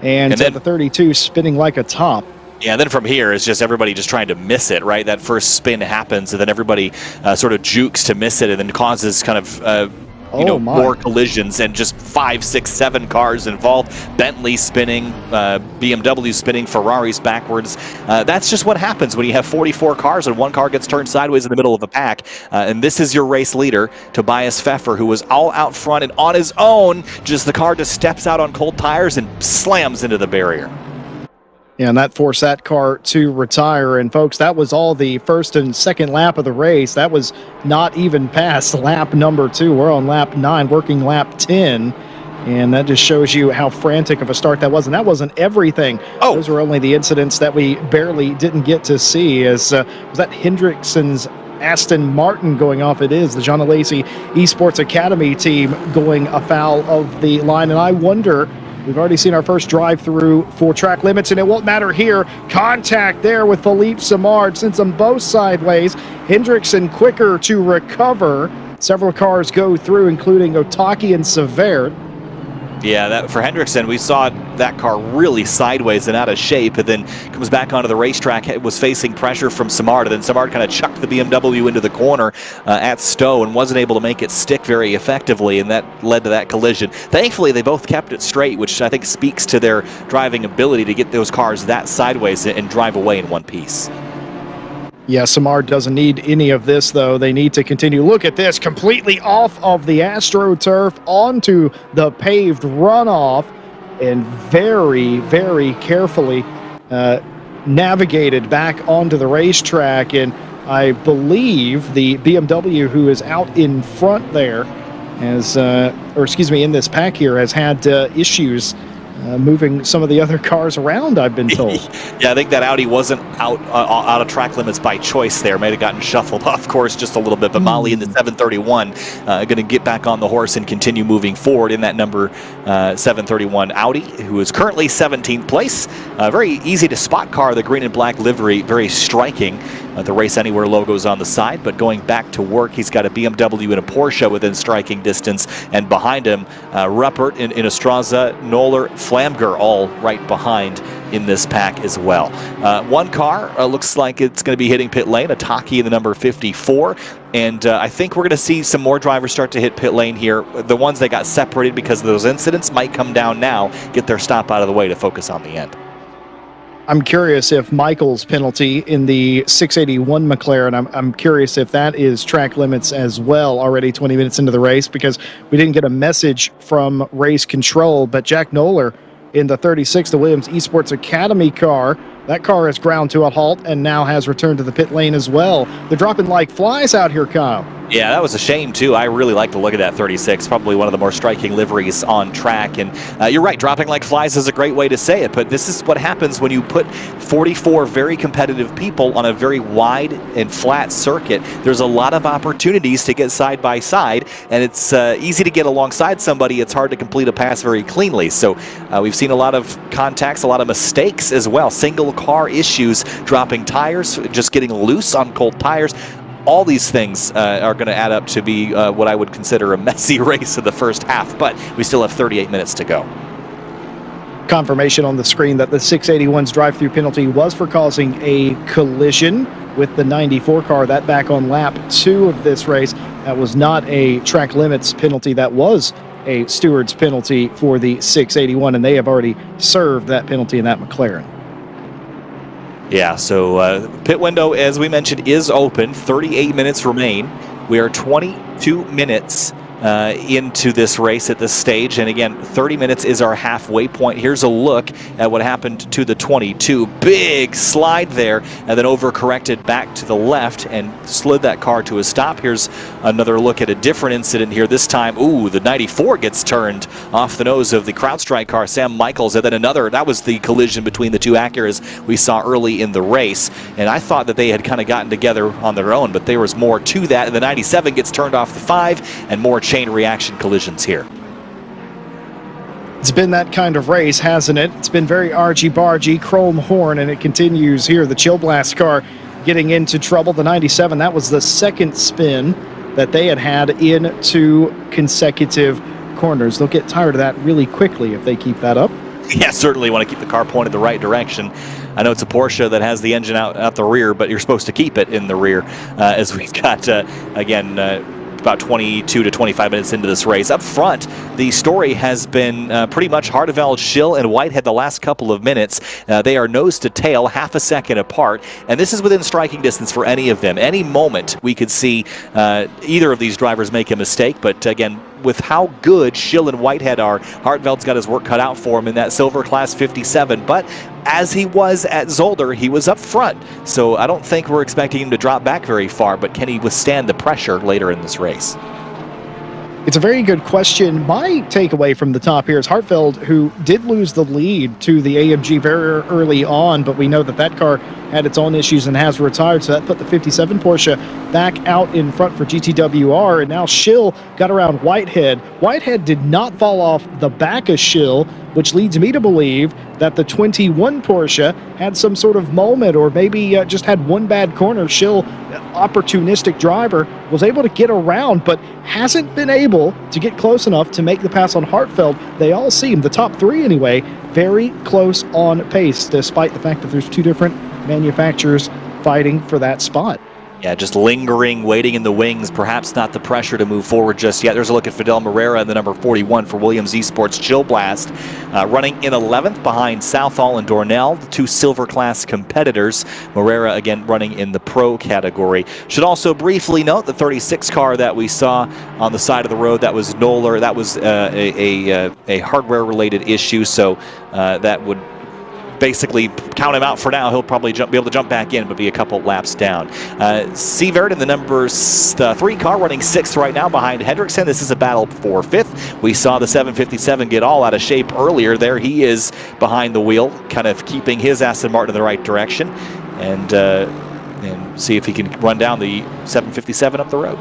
And then the 32 spinning like a top. Yeah, and then from here, it's just everybody just trying to miss it, right? That first spin happens, and then everybody sort of jukes to miss it, and then causes kind of more collisions, and just 5, 6, 7 cars involved. Bentley spinning, BMW spinning, Ferraris backwards. That's just what happens when you have 44 cars and one car gets turned sideways in the middle of the pack. And this is your race leader, Tobias Pfeffer, who was all out front and on his own. The car just steps out on cold tires and slams into the barrier. Yeah, and that forced that car to retire. And folks, that was all the first and second lap of the race. That was not even past lap number 2. We're on lap 9, working lap 10. And that just shows you how frantic of a start that was. And that wasn't everything. Oh. Those were only the incidents that we barely didn't get to see. As was that Hendrickson's Aston Martin going off? It is the John Lacey Esports Academy team going afoul of the line. And I wonder, we've already seen our first drive-through for track limits, and it won't matter here. Contact there with Philippe Samard, sends them both sideways. Hendrickson quicker to recover. Several cars go through, including Otaki and Severt. Yeah, that for Hendrickson, we saw that car really sideways and out of shape, and then comes back onto the racetrack. It was facing pressure from Samard, and then Samard kind of chucked the BMW into the corner at Stowe and wasn't able to make it stick very effectively, and that led to that collision. Thankfully, they both kept it straight, which I think speaks to their driving ability to get those cars that sideways and drive away in one piece. Yeah, Samard doesn't need any of this, though. They need to continue. Look at this, completely off of the AstroTurf onto the paved runoff, and very, very carefully navigated back onto the racetrack. And I believe the BMW, who is out in front there, has, in this pack here, has had issues moving some of the other cars around, I've been told. Yeah, I think that Audi wasn't out of track limits by choice there. May have gotten shuffled off course just a little bit, but Molly in the 731 going to get back on the horse and continue moving forward in that number 731 Audi, who is currently 17th place. Very easy to spot car, the green and black livery, very striking. The Race Anywhere logo's on the side, but going back to work, he's got a BMW and a Porsche within striking distance, and behind him, Ruppert in Estraza, Noller, Flamger all right behind in this pack as well. One car looks like it's going to be hitting pit lane, a Taki in the number 54, and I think we're going to see some more drivers start to hit pit lane here. The ones that got separated because of those incidents might come down now, get their stop out of the way to focus on the end. I'm curious if Michael's penalty in the 681 McLaren, I'm curious if that is track limits as well, already 20 minutes into the race, because we didn't get a message from race control. But Jack Noller in the 36, the Williams Esports Academy car, that car has ground to a halt and now has returned to the pit lane as well. They're dropping like flies out here, Kyle. Yeah, that was a shame, too. I really like the look of that 36. Probably one of the more striking liveries on track. And you're right, dropping like flies is a great way to say it. But this is what happens when you put 44 very competitive people on a very wide and flat circuit. There's a lot of opportunities to get side by side. And it's easy to get alongside somebody. It's hard to complete a pass very cleanly. So we've seen a lot of contacts, a lot of mistakes as well. Single car issues, dropping tires, just getting loose on cold tires. All these things are going to add up to be what I would consider a messy race in the first half, but we still have 38 minutes to go. Confirmation on the screen that the 681's drive-through penalty was for causing a collision with the 94 car. That back on lap 2 of this race. That was not a track limits penalty. That was a steward's penalty for the 681, and they have already served that penalty in that McLaren. Yeah, so pit window, as we mentioned, is open. 38 minutes remain. We are 22 minutes into this race at this stage, and again, 30 minutes is our halfway point. Here's a look at what happened to the 22. Big slide there, and then overcorrected back to the left and slid that car to a stop. Here's another look at a different incident here. This time, ooh, the 94 gets turned off the nose of the CrowdStrike car, Sam Michaels, and then another. That was the collision between the two Acuras we saw early in the race, and I thought that they had kind of gotten together on their own, but there was more to that, and the 97 gets turned off the 5, and more chain reaction collisions here. It's been that kind of race, hasn't it? It's been very argy-bargy, chrome horn, and it continues here. The Chill Blast car getting into trouble. The 97, that was the second spin that they had in 2 consecutive corners. They'll get tired of that really quickly if they keep that up. Yeah, certainly want to keep the car pointed the right direction. I know it's a Porsche that has the engine out the rear, but you're supposed to keep it in the rear as we've got, about 22 to 25 minutes into this race. Up front, the story has been pretty much Harteveld, Schill, and Whitehead the last couple of minutes. They are nose to tail, half a second apart, and this is within striking distance for any of them. Any moment we could see either of these drivers make a mistake, but again, with how good Schill and Whitehead are, Hartveld's got his work cut out for him in that silver class 57, but as he was at Zolder, he was up front. So I don't think we're expecting him to drop back very far, but can he withstand the pressure later in this race? It's a very good question. My takeaway from the top here is Hartfeld, who did lose the lead to the AMG very early on, but we know that that car had its own issues and has retired, so that put the 57 Porsche back out in front for GTWR, and now Schill got around Whitehead. Whitehead did not fall off the back of Schill, which leads me to believe that the 21 Porsche had some sort of moment, or maybe just had one bad corner. Schill, opportunistic driver, was able to get around, but hasn't been able to get close enough to make the pass on Hartfeld. They all seem, the top three anyway, very close on pace, despite the fact that there's two different manufacturers fighting for that spot. Yeah, just lingering, waiting in the wings, perhaps not the pressure to move forward just yet. There's a look at Fidel Morera in the number 41 for Williams Esports Chill Blast, running in 11th behind Southall and Dornell, the two silver class competitors. Morera again running in the pro category. Should also briefly note the 36 car that we saw on the side of the road, that was Knoller. That was a hardware related issue, so that would basically count him out for now. He'll probably be able to jump back in, but be a couple laps down. Sievert in the number 3 car running 6th right now behind Hendrickson. This is a battle for 5th. We saw the 757 get all out of shape earlier. There he is behind the wheel, kind of keeping his Aston Martin in the right direction, and see if he can run down the 757 up the road.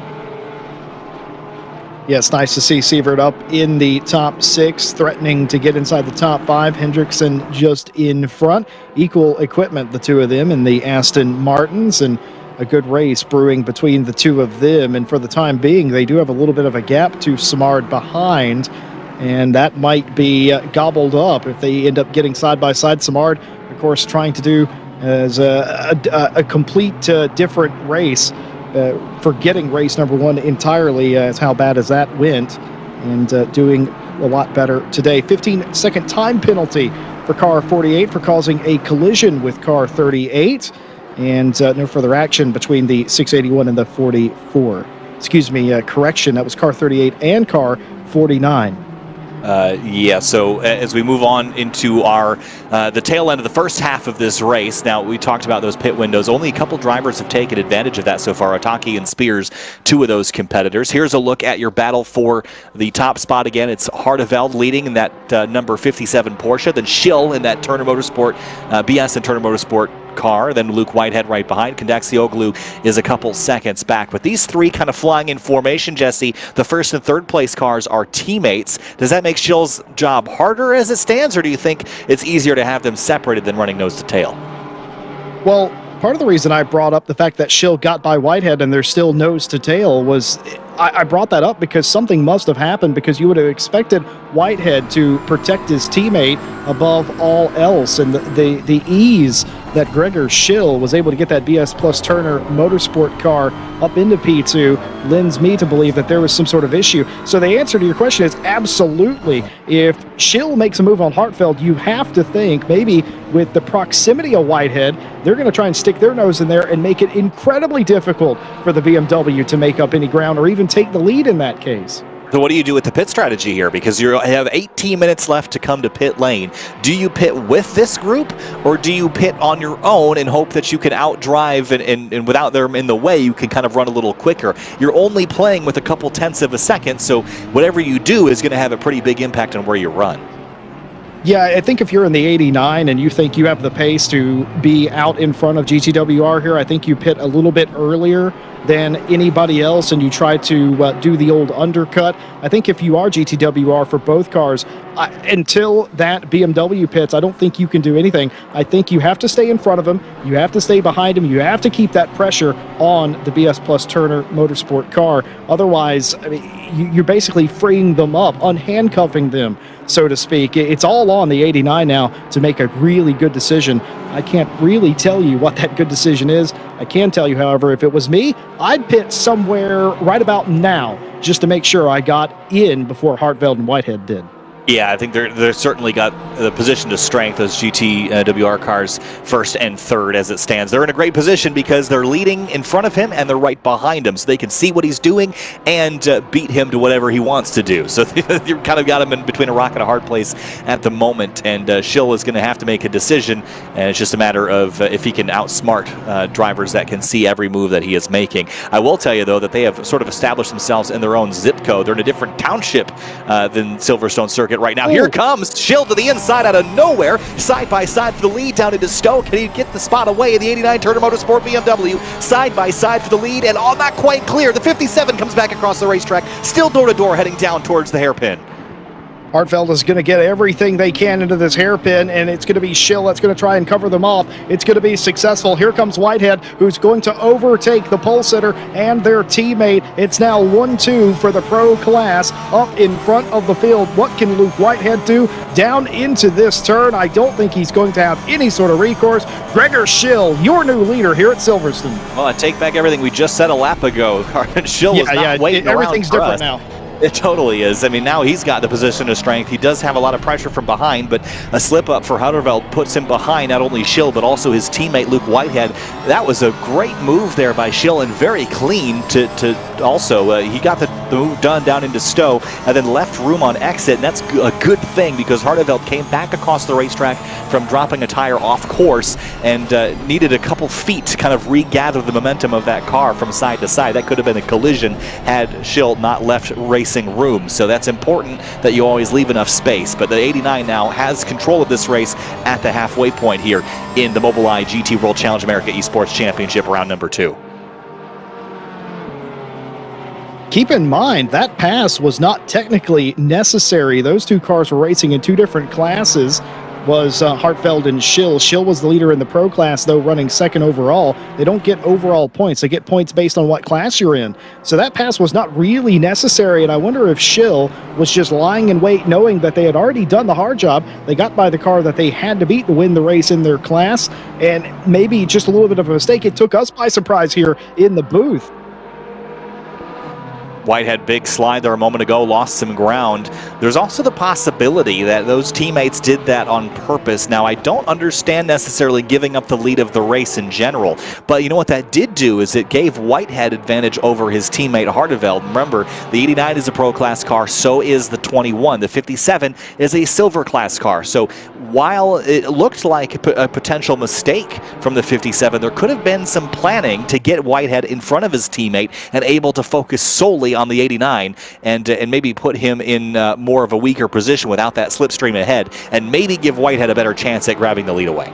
Yeah, it's nice to see Sievert up in the top 6, threatening to get inside the top 5. Hendrickson just in front. Equal equipment, the two of them, in the Aston Martins, and a good race brewing between the two of them. And for the time being, they do have a little bit of a gap to Samard behind, and that might be gobbled up if they end up getting side by side. Samard, of course, trying to do as a complete different race. Forgetting race number 1 entirely as how bad as that went, and doing a lot better today. 15-second time penalty for car 48 for causing a collision with car 38, and no further action between the 681 and the 44. Excuse me, correction, that was car 38 and car 49. Yeah, so as we move on into our the tail end of the first half of this race, now we talked about those pit windows. Only a couple drivers have taken advantage of that so far. Otaki and Spears, two of those competitors. Here's a look at your battle for the top spot again. It's Hardeveld leading in that number 57 Porsche, then Schill in that Turner Motorsport, BS and Turner Motorsport car, then Luke Whitehead right behind. Kondaxioglu is a couple seconds back. But these three kind of flying in formation, Jesse, the first and third place cars are teammates. Does that make Schill's job harder as it stands, or do you think it's easier to have them separated than running nose to tail? Well, part of the reason I brought up the fact that Schill got by Whitehead and they're still nose to tail was I brought that up because something must have happened, because you would have expected Whitehead to protect his teammate above all else, and the ease that Gregor Schill was able to get that BS Plus Turner Motorsport car up into P2 lends me to believe that there was some sort of issue. So the answer to your question is absolutely. If Schill makes a move on Hartfeld, you have to think maybe with the proximity of Whitehead, they're going to try and stick their nose in there and make it incredibly difficult for the BMW to make up any ground or even take the lead in that case. So what do you do with the pit strategy here? Because you have 18 minutes left to come to pit lane. Do you pit with this group, or do you pit on your own and hope that you can outdrive and without them in the way, you can kind of run a little quicker? You're only playing with a couple tenths of a second, so whatever you do is going to have a pretty big impact on where you run. Yeah, I think if you're in the 89 and you think you have the pace to be out in front of GTWR here, I think you pit a little bit earlier than anybody else and you try to do the old undercut. I think if you are GTWR for both cars, until that BMW pits, I don't think you can do anything. I think you have to stay in front of him, you have to stay behind him, you have to keep that pressure on the BS Plus Turner Motorsport car. Otherwise, I mean, you're basically freeing them up, unhandcuffing them, so to speak. It's all on the 89 now to make a really good decision. I can't really tell you what that good decision is. I can tell you, however, if it was me, I'd pit somewhere right about now just to make sure I got in before Hartfeld and Whitehead did. Yeah, I think they're certainly got the position to strength, those GTWR cars, first and third as it stands. They're in a great position because they're leading in front of him and they're right behind him, so they can see what he's doing and beat him to whatever he wants to do. So you've kind of got him in between a rock and a hard place at the moment, and Schill is going to have to make a decision, and it's just a matter of if he can outsmart drivers that can see every move that he is making. I will tell you, though, that they have sort of established themselves in their own zip code. They're in a different township than Silverstone Circuit right now. Ooh. Here comes Schill to the inside out of nowhere, side by side for the lead down into Stowe. Can he get the spot away in the 89 Turner Motorsport BMW? Side by side for the lead, and all not quite clear. The 57 comes back across the racetrack, still door to door, heading down towards the hairpin. Hartfeld is going to get everything they can into this hairpin, and it's going to be Schill that's going to try and cover them off. It's going to be successful. Here comes Whitehead, who's going to overtake the pole sitter and their teammate. It's now 1-2 for the pro class up in front of the field. What can Luke Whitehead do down into this turn? I don't think he's going to have any sort of recourse. Gregor Schill, your new leader here at Silverstone. Well, I take back everything we just said a lap ago. Schill was not waiting around. Everything's different now. It totally is. I mean, now he's got the position of strength. He does have a lot of pressure from behind, but a slip up for Harderveld puts him behind not only Schill, but also his teammate Luke Whitehead. That was a great move there by Schill, and very clean to also, he got the move done down into Stowe and then left room on exit, and that's a good thing because Harderveld came back across the racetrack from dropping a tire off course and needed a couple feet to kind of regather the momentum of that car from side to side. That could have been a collision had Schill not left racing room, so that's important that you always leave enough space. But the 89 now has control of this race at the halfway point here in the Mobileye GT World Challenge America Esports Championship round number 2. Keep in mind, that pass was not technically necessary. Those two cars were racing in two different classes. Was Hartfeld and Schill. Schill was the leader in the pro class, though, running second overall. They don't get overall points. They get points based on what class you're in. So that pass was not really necessary, and I wonder if Schill was just lying in wait, knowing that they had already done the hard job. They got by the car that they had to beat to win the race in their class, and maybe just a little bit of a mistake. It took us by surprise here in the booth. Whitehead, big slide there a moment ago, lost some ground. There's also the possibility that those teammates did that on purpose. Now, I don't understand necessarily giving up the lead of the race in general, but you know what that did do is it gave Whitehead advantage over his teammate Harderveld. Remember, the 89 is a pro class car, so is the 21. The 57 is a silver class car. So while it looked like a potential mistake from the 57, there could have been some planning to get Whitehead in front of his teammate and able to focus solely on the 89 and maybe put him in more of a weaker position without that slipstream ahead and maybe give Whitehead a better chance at grabbing the lead away.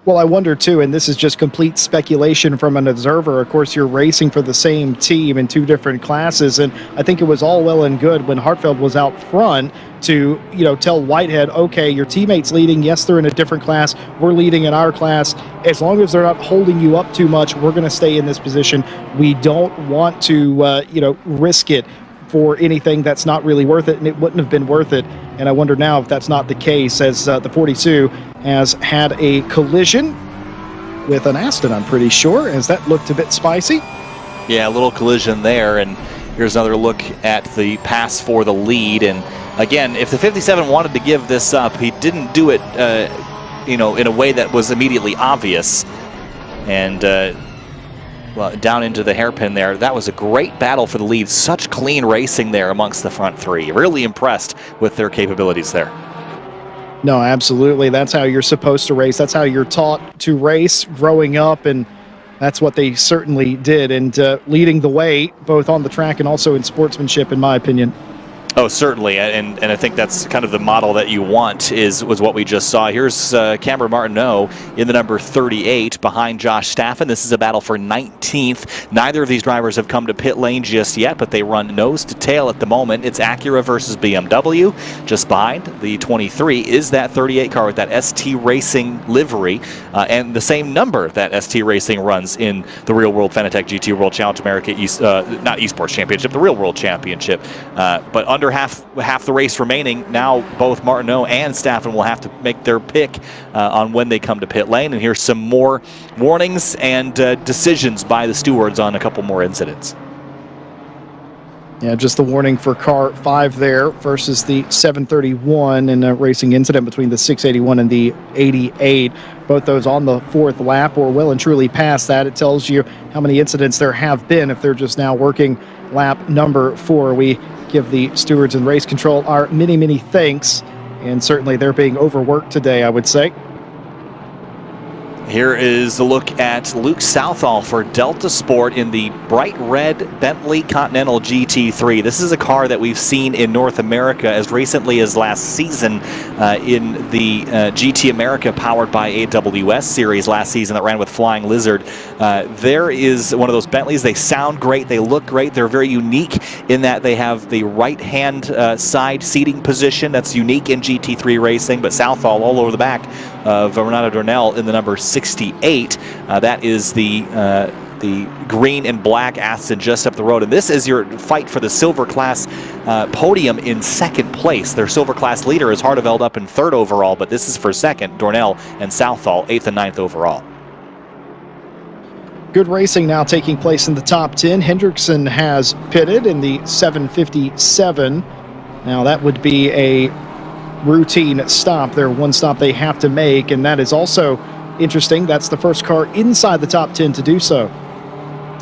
Well, I wonder too, and this is just complete speculation from an observer. Of course, you're racing for the same team in two different classes, and I think it was all well and good when Hartfeld was out front to, tell Whitehead, okay, your teammate's leading. Yes, they're in a different class. We're leading in our class. As long as they're not holding you up too much, we're going to stay in this position. We don't want to, risk it for anything that's not really worth it, and it wouldn't have been worth it. And I wonder now if that's not the case, as the 42 has had a collision with an Aston, I'm pretty sure, as that looked a bit spicy. Yeah, a little collision there, and here's another look at the pass for the lead. And again, if the 57 wanted to give this up, he didn't do it, in a way that was immediately obvious. And well, down into the hairpin there. That was a great battle for the lead. Such clean racing there amongst the front three. Really impressed with their capabilities there. No, absolutely. That's how you're supposed to race. That's how you're taught to race growing up, and that's what they certainly did. And leading the way, both on the track and also in sportsmanship, in my opinion. Oh, certainly, and I think that's kind of the model that you want was what we just saw. Here's Cameron Martineau in the number 38 behind Josh Staffen. This is a battle for 19th. Neither of these drivers have come to pit lane just yet, but they run nose to tail at the moment. It's Acura versus BMW. Just behind the 23 is that 38 car with that ST Racing livery and the same number that ST Racing runs in the Real World Fanatec GT World Challenge America, not Esports Championship, the Real World Championship. But under half the race remaining, now both Martineau and Staffen will have to make their pick on when they come to pit lane. And here's some more warnings and decisions by the stewards on a couple more incidents. Yeah, just the warning for car 5 there versus the 731 in a racing incident between the 681 and the 88. Both those on the 4th lap or well and truly past that. It tells you how many incidents there have been if they're just now working lap number 4. We give the stewards and race control our many, many thanks, and certainly they're being overworked today, I would say. Here is a look at Luke Southall for Delta Sport in the bright red Bentley Continental GT3. This is a car that we've seen in North America as recently as last season in the GT America powered by AWS series last season that ran with Flying Lizard. There is one of those Bentleys. They sound great. They look great. They're very unique in that they have the right-hand side seating position. That's unique in GT3 racing, but Southall all over the back of Renato Dornell in the number 68. That is the green and black Aston just up the road. And this is your fight for the silver class podium in second place. Their silver class leader is Hardeveld up in 3rd overall, but this is for 2nd, Dornell and Southall 8th and 9th overall. Good racing now taking place in the top 10. Hendrickson has pitted in the 757. Now that would be a routine stop. Their one stop they have to make, and that is also interesting. That's the first car inside the top 10 to do so.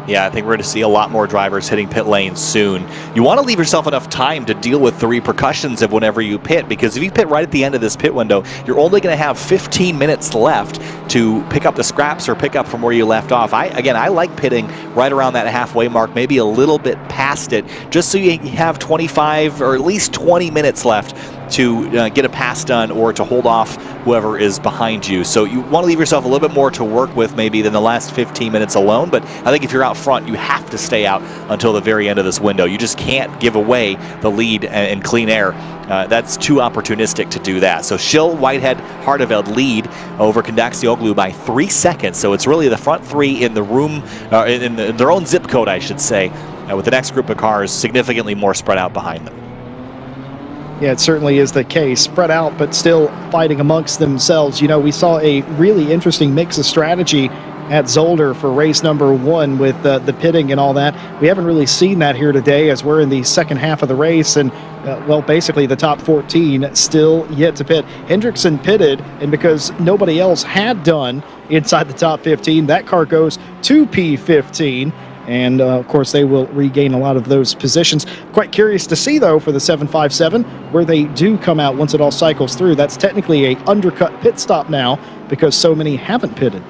Yeah, I think we're going to see a lot more drivers hitting pit lanes soon. You want to leave yourself enough time to deal with the repercussions of whenever you pit, because if you pit right at the end of this pit window, you're only going to have 15 minutes left to pick up the scraps or pick up from where you left off. I like pitting right around that halfway mark, maybe a little bit past it, just so you have 25 or at least 20 minutes left to get a pass done or to hold off whoever is behind you. So you want to leave yourself a little bit more to work with maybe than the last 15 minutes alone, but I think if you're out front, you have to stay out until the very end of this window. You just can't give away the lead and clean air. That's too opportunistic to do that. So Schill, Whitehead, Hardeveld lead over Kondaxioglu by 3 seconds. So it's really the front 3 in the room, in their own zip code, I should say, with the next group of cars significantly more spread out behind them. Yeah, it certainly is the case. Spread out, but still fighting amongst themselves. You know, we saw a really interesting mix of strategy at Zolder for race number 1 with the pitting and all that. We haven't really seen that here today as we're in the second half of the race, and well, basically the top 14 still yet to pit. Hendrickson pitted, and because nobody else had done inside the top 15, that car goes to P15. And, of course, they will regain a lot of those positions. Quite curious to see, though, for the 757, where they do come out once it all cycles through. That's technically a undercut pit stop now because so many haven't pitted.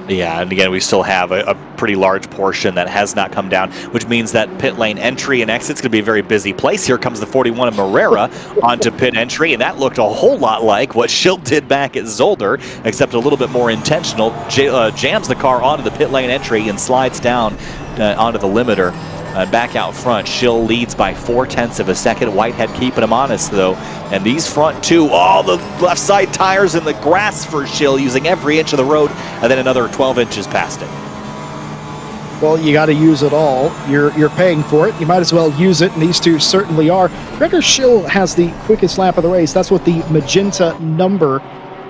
Yeah, and again, we still have a pretty large portion that has not come down, which means that pit lane entry and exit is going to be a very busy place. Here comes the 41 of Morera onto pit entry, and that looked a whole lot like what Schill did back at Zolder, except a little bit more intentional. Jams the car onto the pit lane entry and slides down onto the limiter. Back out front, Schill leads by 0.4 of a second. Whitehead keeping him honest, though. And these front 2, all the left side tires in the grass for Schill, using every inch of the road, and then another 12 inches past it. Well, you got to use it all. You're paying for it. You might as well use it, and these two certainly are. Gregor Schill has the quickest lap of the race. That's what the magenta number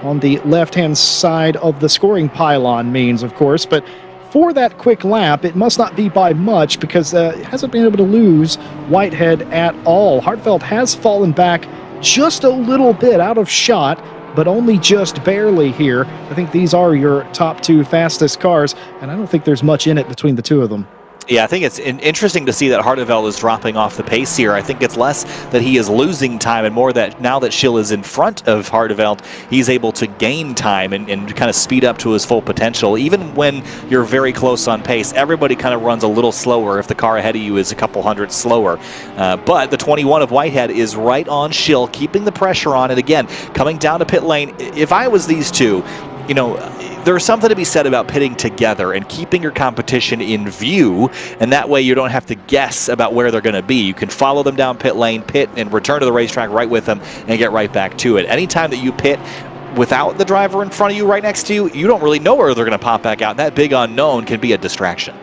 on the left-hand side of the scoring pylon means, of course. But for that quick lap, it must not be by much because it hasn't been able to lose Whitehead at all. Hartfeld has fallen back just a little bit out of shot, but only just barely here. I think these are your top 2 fastest cars, and I don't think there's much in it between the two of them. Yeah, I think it's interesting to see that Hardeveld is dropping off the pace here. I think it's less that he is losing time and more that now that Schill is in front of Hardeveld, he's able to gain time and kind of speed up to his full potential. Even when you're very close on pace, everybody kind of runs a little slower if the car ahead of you is a couple hundred slower. But the 21 of Whitehead is right on Schill, keeping the pressure on. And again, coming down to pit lane, if I was these two, you know, there's something to be said about pitting together and keeping your competition in view, and that way you don't have to guess about where they're going to be. You can follow them down pit lane, pit, and return to the racetrack right with them and get right back to it. Anytime that you pit without the driver in front of you right next to you, you don't really know where they're going to pop back out, and that big unknown can be a distraction.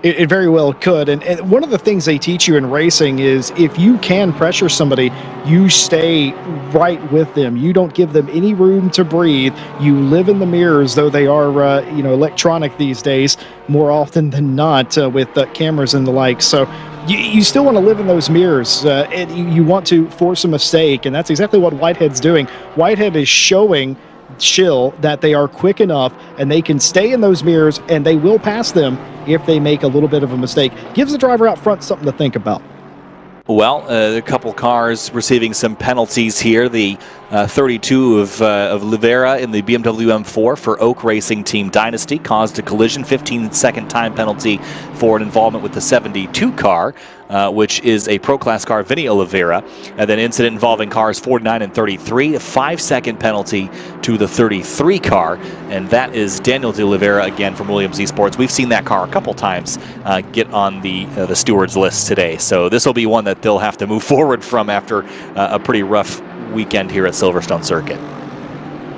It very well could. And one of the things they teach you in racing is if you can pressure somebody, you stay right with them. You don't give them any room to breathe. You live in the mirrors, though they are, electronic these days more often than not with cameras and the like. So you still want to live in those mirrors, and you want to force a mistake. And that's exactly what Whitehead's doing. Whitehead is showing Schill that they are quick enough and they can stay in those mirrors and they will pass them if they make a little bit of a mistake. Gives the driver out front something to think about. Well, a couple cars receiving some penalties here. The 32 of Oliveira in the BMW M4 for Oak Racing Team Dynasty caused a collision, 15-second time penalty for an involvement with the 72 car, which is a Pro Class car, Vinny Oliveira. And then incident involving cars 49 and 33, a 5-second penalty to the 33 car, and that is Daniel de Oliveira again from Williams Esports. We've seen that car a couple times get on the stewards list today, so this will be one that they'll have to move forward from after a pretty rough weekend here at Silverstone Circuit.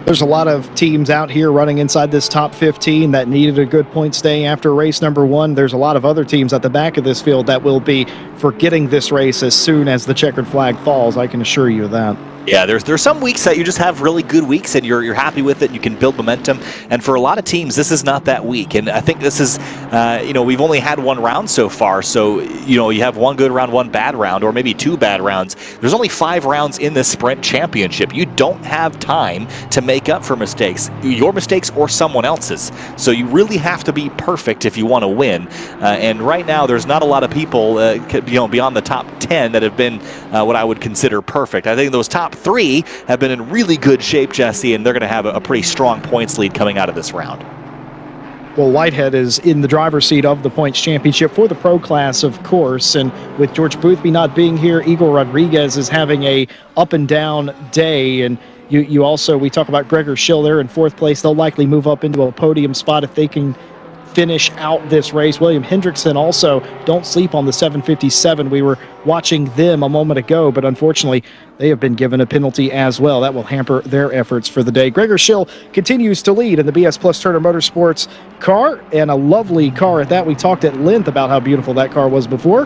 There's a lot of teams out here running inside this top 15 that needed a good points day after race number 1. There's a lot of other teams at the back of this field that will be forgetting this race as soon as the checkered flag falls. I can assure you of that. Yeah, there's some weeks that you just have really good weeks and you're happy with it and you can build momentum. And for a lot of teams, this is not that week. And I think this is, we've only had one round so far. So, you have one good round, one bad round, or maybe 2 bad rounds. There's only 5 rounds in this sprint championship. You don't have time to make up for mistakes, your mistakes or someone else's. So you really have to be perfect if you want to win. And right now, there's not a lot of people, beyond the top 10 that have been what I would consider perfect. I think those top 3 have been in really good shape, Jesse, and they're going to have a pretty strong points lead coming out of this round. Well, Whitehead is in the driver's seat of the points championship for the pro class, of course, and with George Boothby not being here, Igor Rodriguez is having a up and down day, and you also, we talk about Gregor Schill there in 4th place. They'll likely move up into a podium spot if they can finish out this race. William Hendrickson also, don't sleep on the 757. We were watching them a moment ago, but unfortunately they have been given a penalty as well. That will hamper their efforts for the day. Gregor Schill continues to lead in the BS Plus Turner Motorsports car, and a lovely car at that. We talked at length about how beautiful that car was before,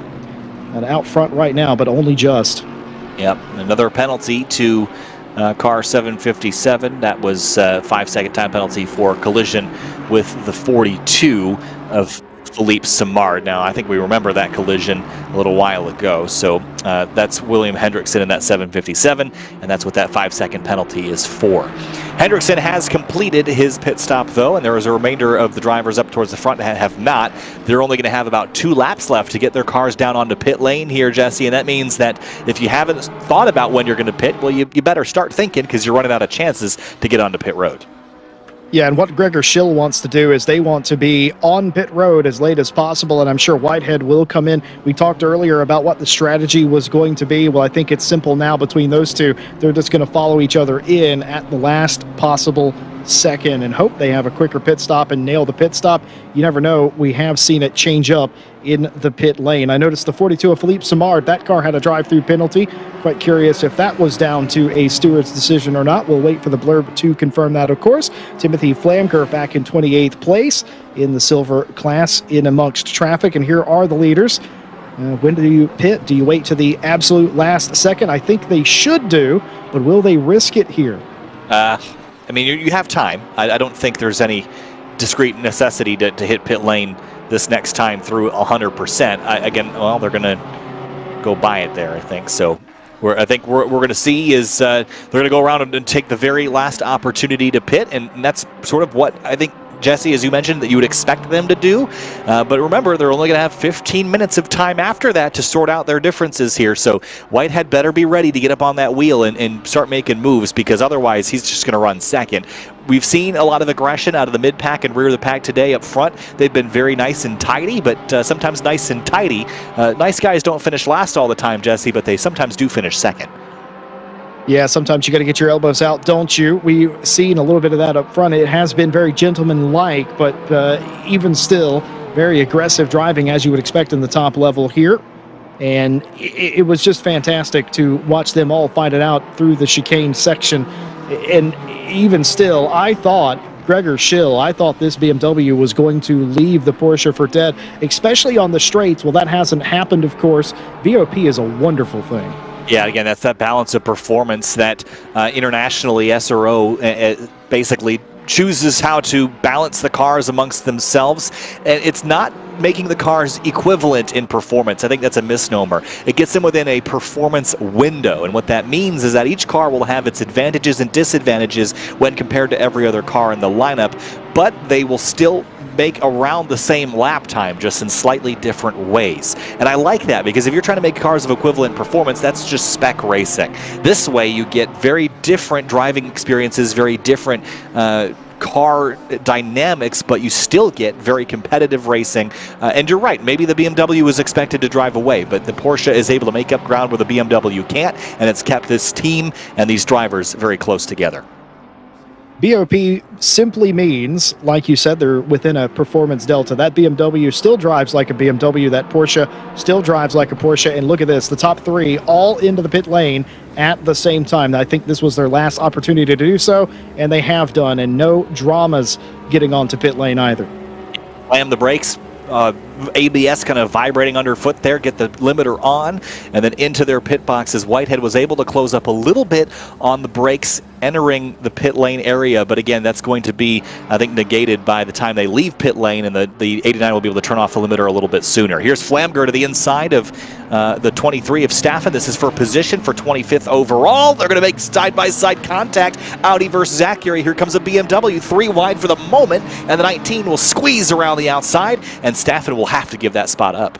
and out front right now, but only just. Yep, another penalty to car 757. That was a 5-second time penalty for collision with the 42 of Philippe Samard. Now, I think we remember that collision a little while ago. So that's William Hendrickson in that 757, and that's what that 5-second penalty is for. Hendrickson has completed his pit stop, though, and there is a remainder of the drivers up towards the front that have not. They're only going to have about 2 laps left to get their cars down onto pit lane here, Jesse, and that means that if you haven't thought about when you're going to pit, well, you better start thinking, because you're running out of chances to get onto pit road. Yeah, and what Gregor Schill wants to do is they want to be on pit road as late as possible, and I'm sure Whitehead will come in. We talked earlier about what the strategy was going to be. Well, I think it's simple now between those two. They're just going to follow each other in at the last possible second and hope they have a quicker pit stop and nail the pit stop. You never know. We have seen it change up in the pit lane. I noticed the 42 of Philippe Samard, that car had a drive-through penalty. Quite curious if that was down to a steward's decision or not. We'll wait for the blurb to confirm that, of course. Timothy Flamker back in 28th place in the silver class in amongst traffic. And here are the leaders. When do you pit? Do you wait to the absolute last second? I think they should do, but will they risk it here? I mean, you have time. I don't think there's any discrete necessity to hit pit lane this next time through 100%. They're going to go by it there, I think. So I think we're going to see is they're going to go around and take the very last opportunity to pit, and that's sort of what I think, Jesse, as you mentioned, that you would expect them to do. But remember, they're only going to have 15 minutes of time after that to sort out their differences here. So Whitehead better be ready to get up on that wheel and start making moves, because otherwise he's just going to run second. We've seen a lot of aggression out of the mid-pack and rear of the pack today up front. They've been very nice and tidy, but sometimes nice and tidy. Nice guys don't finish last all the time, Jesse, but they sometimes do finish second. Yeah, sometimes you got to get your elbows out, don't you? We've seen a little bit of that up front. It has been very gentlemanlike, but even still, very aggressive driving as you would expect in the top level here. And it was just fantastic to watch them all fight it out through the chicane section. And even still, I thought Gregor Schill. I thought this BMW was going to leave the Porsche for dead, especially on the straights. Well, that hasn't happened, of course. BOP is a wonderful thing. Yeah, again, that's that balance of performance that internationally SRO basically chooses how to balance the cars amongst themselves. And it's not making the cars equivalent in performance. I think that's a misnomer. It gets them within a performance window. And what that means is that each car will have its advantages and disadvantages when compared to every other car in the lineup, but they will still make around the same lap time, just in slightly different ways. And I like that, because if you're trying to make cars of equivalent performance, that's just spec racing. This way you get very different driving experiences, very different car dynamics, but you still get very competitive racing. And you're right, maybe the BMW is expected to drive away, but the Porsche is able to make up ground where the BMW can't, and it's kept this team and these drivers very close together. BOP simply means, like you said, they're within a performance delta. That BMW still drives like a BMW. That Porsche still drives like a Porsche. And look at this, the top three all into the pit lane at the same time. I think this was their last opportunity to do so, and they have done, and no dramas getting onto pit lane either. Slam the brakes. ABS kind of vibrating underfoot there, get the limiter on, and then into their pit boxes. Whitehead was able to close up a little bit on the brakes entering the pit lane area, but again, that's going to be, I think, negated by the time they leave pit lane, and the 89 will be able to turn off the limiter a little bit sooner. Here's Flamger to the inside of the 23 of Staffen. This is for position for 25th overall. They're going to make side-by-side contact. Audi versus Acura. Here comes a BMW, 3 wide for the moment, and the 19 will squeeze around the outside, and Staffen will have to give that spot up.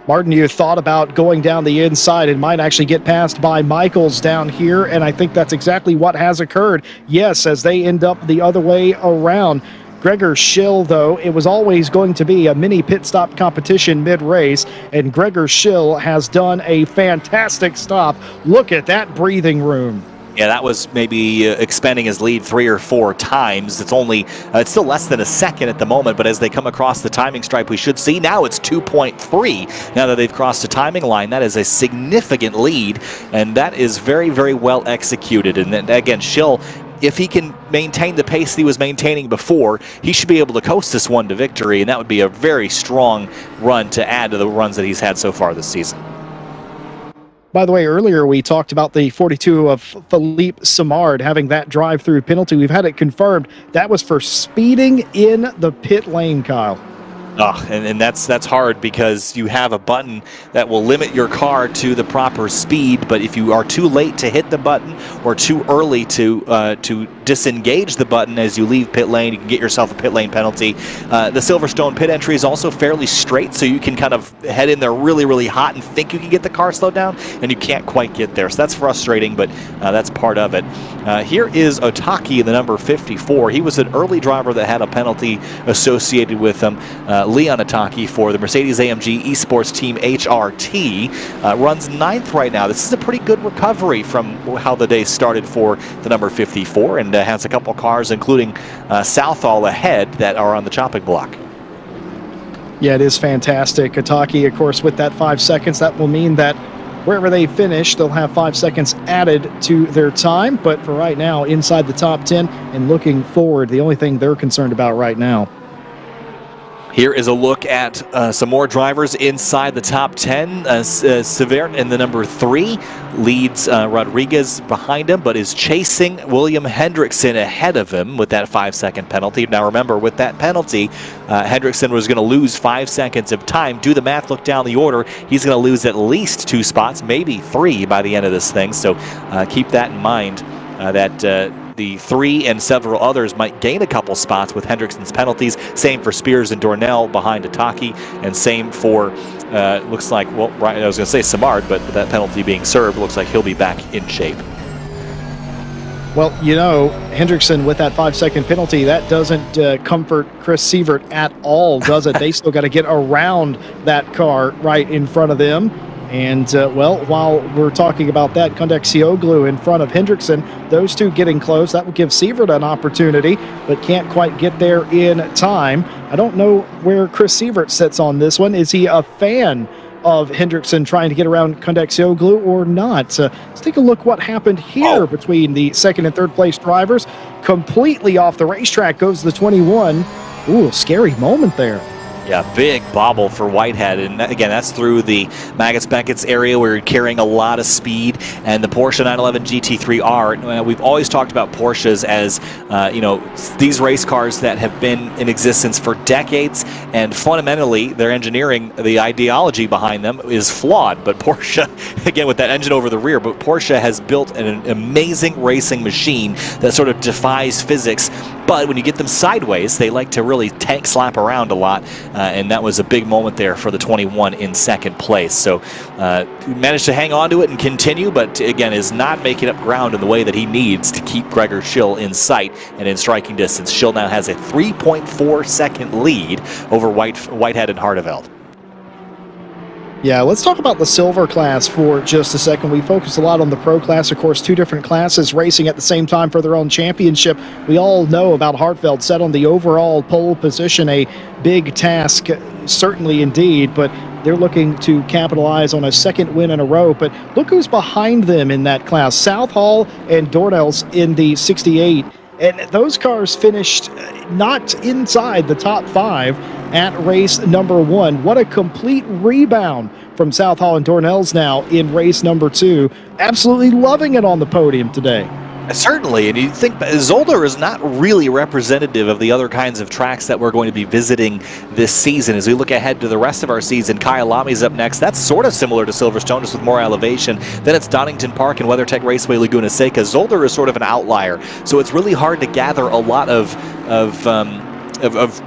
Martin, you thought about going down the inside and might actually get passed by Michaels down here, and I think that's exactly what has occurred. Yes, as they end up the other way around. Gregor Schill, though, it was always going to be a mini pit stop competition mid-race, and Gregor Schill has done a fantastic stop. Look at that breathing room. Yeah, that was maybe expanding his lead 3 or 4 times. It's only, it's still less than a second at the moment, but as they come across the timing stripe, we should see now it's 2.3. Now that they've crossed the timing line, that is a significant lead, and that is very, very well executed. And then again, Schill, if he can maintain the pace he was maintaining before, he should be able to coast this one to victory, and that would be a very strong run to add to the runs that he's had so far this season. By the way, earlier we talked about the 42 of Philippe Simard having that drive-through penalty. We've had it confirmed. That was for speeding in the pit lane, Kyle. Oh, and that's hard, because you have a button that will limit your car to the proper speed, but if you are too late to hit the button or too early to disengage the button as you leave pit lane, you can get yourself a pit lane penalty. The Silverstone pit entry is also fairly straight, so you can kind of head in there really, really hot and think you can get the car slowed down, and you can't quite get there. So that's frustrating, but that's part of it. Here is Otaki, the number 54. He was an early driver that had a penalty associated with him. Leon Otaki for the Mercedes-AMG Esports Team HRT runs 9th right now. This is a pretty good recovery from how the day started for the number 54, and has a couple cars, including Southall ahead, that are on the chopping block. Yeah, it is fantastic. Otaki, of course, with that 5 seconds, that will mean that wherever they finish, they'll have 5 seconds added to their time. But for right now, inside the top 10 and looking forward, the only thing they're concerned about right now. Here is a look at some more drivers inside the top 10. Severt in the number 3 leads Rodriguez behind him, but is chasing William Hendrickson ahead of him with that 5-second penalty. Now remember, with that penalty, Hendrickson was going to lose 5 seconds of time. Do the math, look down the order. He's going to lose at least 2 spots, maybe 3 by the end of this thing. So keep that in mind, that the 3 and several others might gain a couple spots with Hendrickson's penalties. Same for Spears and Dornell behind Otaki, and same for, looks like, well, right, I was going to say Simard, but with that penalty being served, looks like he'll be back in shape. Well, you know, Hendrickson with that 5-second penalty, that doesn't comfort Chris Sievert at all, does it? They still got to get around that car right in front of them. And, well, while we're talking about that, Kondek in front of Hendrickson, those two getting close, that would give Sievert an opportunity, but can't quite get there in time. I don't know where Chris Sievert sits on this one. Is he a fan of Hendrickson trying to get around Kondakcioglu or not. Let's take a look what happened here between the second and third place drivers. Completely off the racetrack goes the 21. Ooh, scary moment there. Yeah, big bobble for Whitehead, and again, that's through the Maggots-Beckett's area where you're carrying a lot of speed, and the Porsche 911 GT3R. We've always talked about Porsches as, these race cars that have been in existence for decades, and fundamentally, their engineering, the ideology behind them is flawed, but Porsche, again, with that engine over the rear, but Porsche has built an amazing racing machine that sort of defies physics, but when you get them sideways, they like to really tank slap around a lot. And that was a big moment there for the 21 in second place. So managed to hang on to it and continue, but again is not making up ground in the way that he needs to keep Gregor Schill in sight and in striking distance. Schill now has a 3.4 second lead over Whitehead and Hardeveld. Yeah, let's talk about the silver class for just a second. We focus a lot on the pro class, of course, two different classes racing at the same time for their own championship. We all know about Hartfeld set on the overall pole position, a big task, certainly indeed, but they're looking to capitalize on a second win in a row. But look who's behind them in that class. Southall and Dornell's in the 68. And those cars finished not inside the top 5 at race number 1. What a complete rebound from Southall and Dornell's now in race number 2. Absolutely loving it on the podium today. Certainly, and you think Zolder is not really representative of the other kinds of tracks that we're going to be visiting this season. As we look ahead to the rest of our season, Kyalami's up next. That's sort of similar to Silverstone, just with more elevation. Then it's Donington Park and WeatherTech Raceway Laguna Seca. Zolder is sort of an outlier, so it's really hard to gather a lot of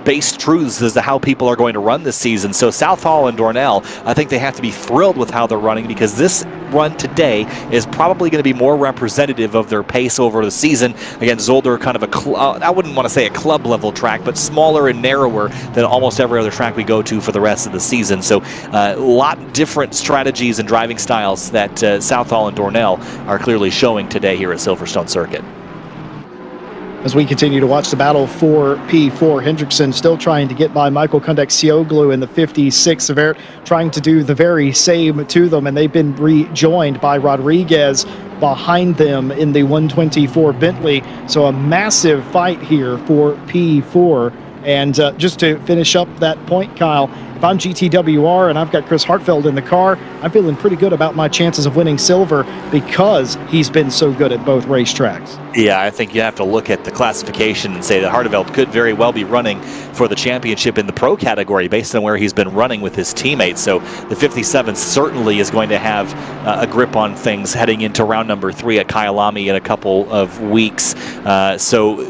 base truths as to how people are going to run this season. So Southall and Dornell, I think they have to be thrilled with how they're running, because this run today is probably going to be more representative of their pace over the season. Again, Zolder kind of I wouldn't want to say a club level track, but smaller and narrower than almost every other track we go to for the rest of the season. So a lot different strategies and driving styles that Southall and Dornell are clearly showing today here at Silverstone Circuit. As we continue to watch the battle for P4, Hendrickson still trying to get by Michael Kondakcioglu in the 56 Severt, trying to do the very same to them, and they've been rejoined by Rodriguez behind them in the 124 Bentley. So a massive fight here for P4. And just to finish up that point, Kyle, if I'm GTWR and I've got Chris Hartfeld in the car, I'm feeling pretty good about my chances of winning silver because he's been so good at both racetracks. Yeah, I think you have to look at the classification and say that Hardeveld could very well be running for the championship in the pro category based on where he's been running with his teammates. So the 57 certainly is going to have a grip on things heading into round number 3 at Kyalami in a couple of weeks. So,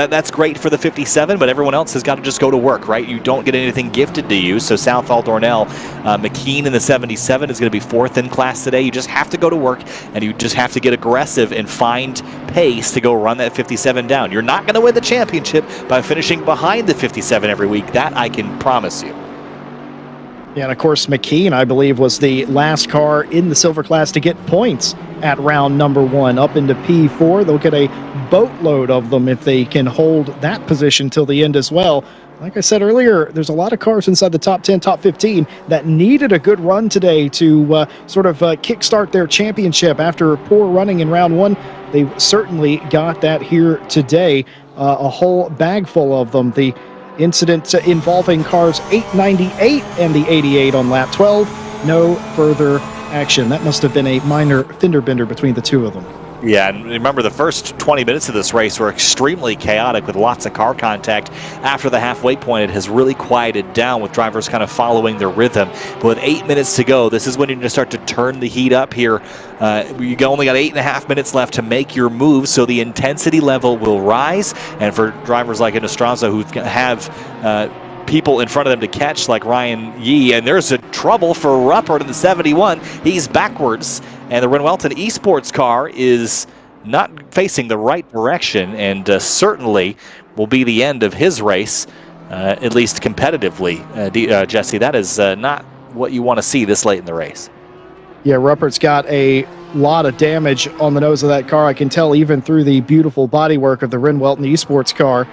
that's great for the 57, but everyone else has got to just go to work, right? You don't get anything gifted to you. So Southall, Dornell, McKean in the 77 is going to be 4th in class today. You just have to go to work, and you just have to get aggressive and find pace to go run that 57 down. You're not going to win the championship by finishing behind the 57 every week. That I can promise you. Yeah, and of course, McKean, I believe, was the last car in the silver class to get points at round number 1 up into P4. They'll get a boatload of them if they can hold that position till the end as well. Like I said earlier, there's a lot of cars inside the top 10, top 15 that needed a good run today to sort of kickstart their championship after poor running in round 1. They certainly got that here today, a whole bag full of them. The incident involving cars 898 and the 88 on lap 12, no further action. That must have been a minor fender bender between the two of them. Yeah, and remember the first 20 minutes of this race were extremely chaotic with lots of car contact. After the halfway point, it has really quieted down with drivers kind of following their rhythm. But with 8 minutes to go, this is when you're going to start to turn the heat up here. You only got 8.5 minutes left to make your move, so the intensity level will rise. And for drivers like Estraza who have people in front of them to catch, like Ryan Yee, and there's a trouble for Ruppert in the 71. He's backwards, and the Renwelton Esports car is not facing the right direction, and certainly will be the end of his race, at least competitively. Jesse, that is not what you want to see this late in the race. Yeah, Ruppert's got a lot of damage on the nose of that car. I can tell even through the beautiful bodywork of the Renwelton Esports car.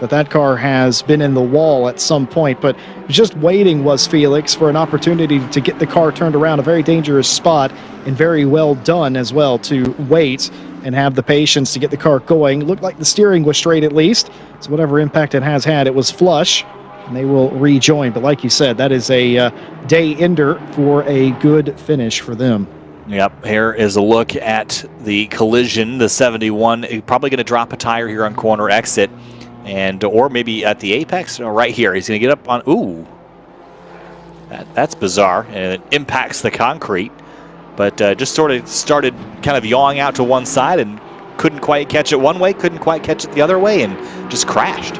that car has been in the wall at some point, but just waiting was Felix for an opportunity to get the car turned around. A very dangerous spot, and very well done as well to wait and have the patience to get the car going. Looked like the steering was straight at least, so whatever impact it has had, it was flush, and they will rejoin. But like you said, that is a day ender for a good finish for them. Yep, here is a look at the collision. The 71 probably going to drop a tire here on corner exit, and or maybe at the apex. No, right here. He's going to get up on. Ooh, that's bizarre, and it impacts the concrete. But just sort of started kind of yawing out to one side and couldn't quite catch it one way, couldn't quite catch it the other way, and just crashed.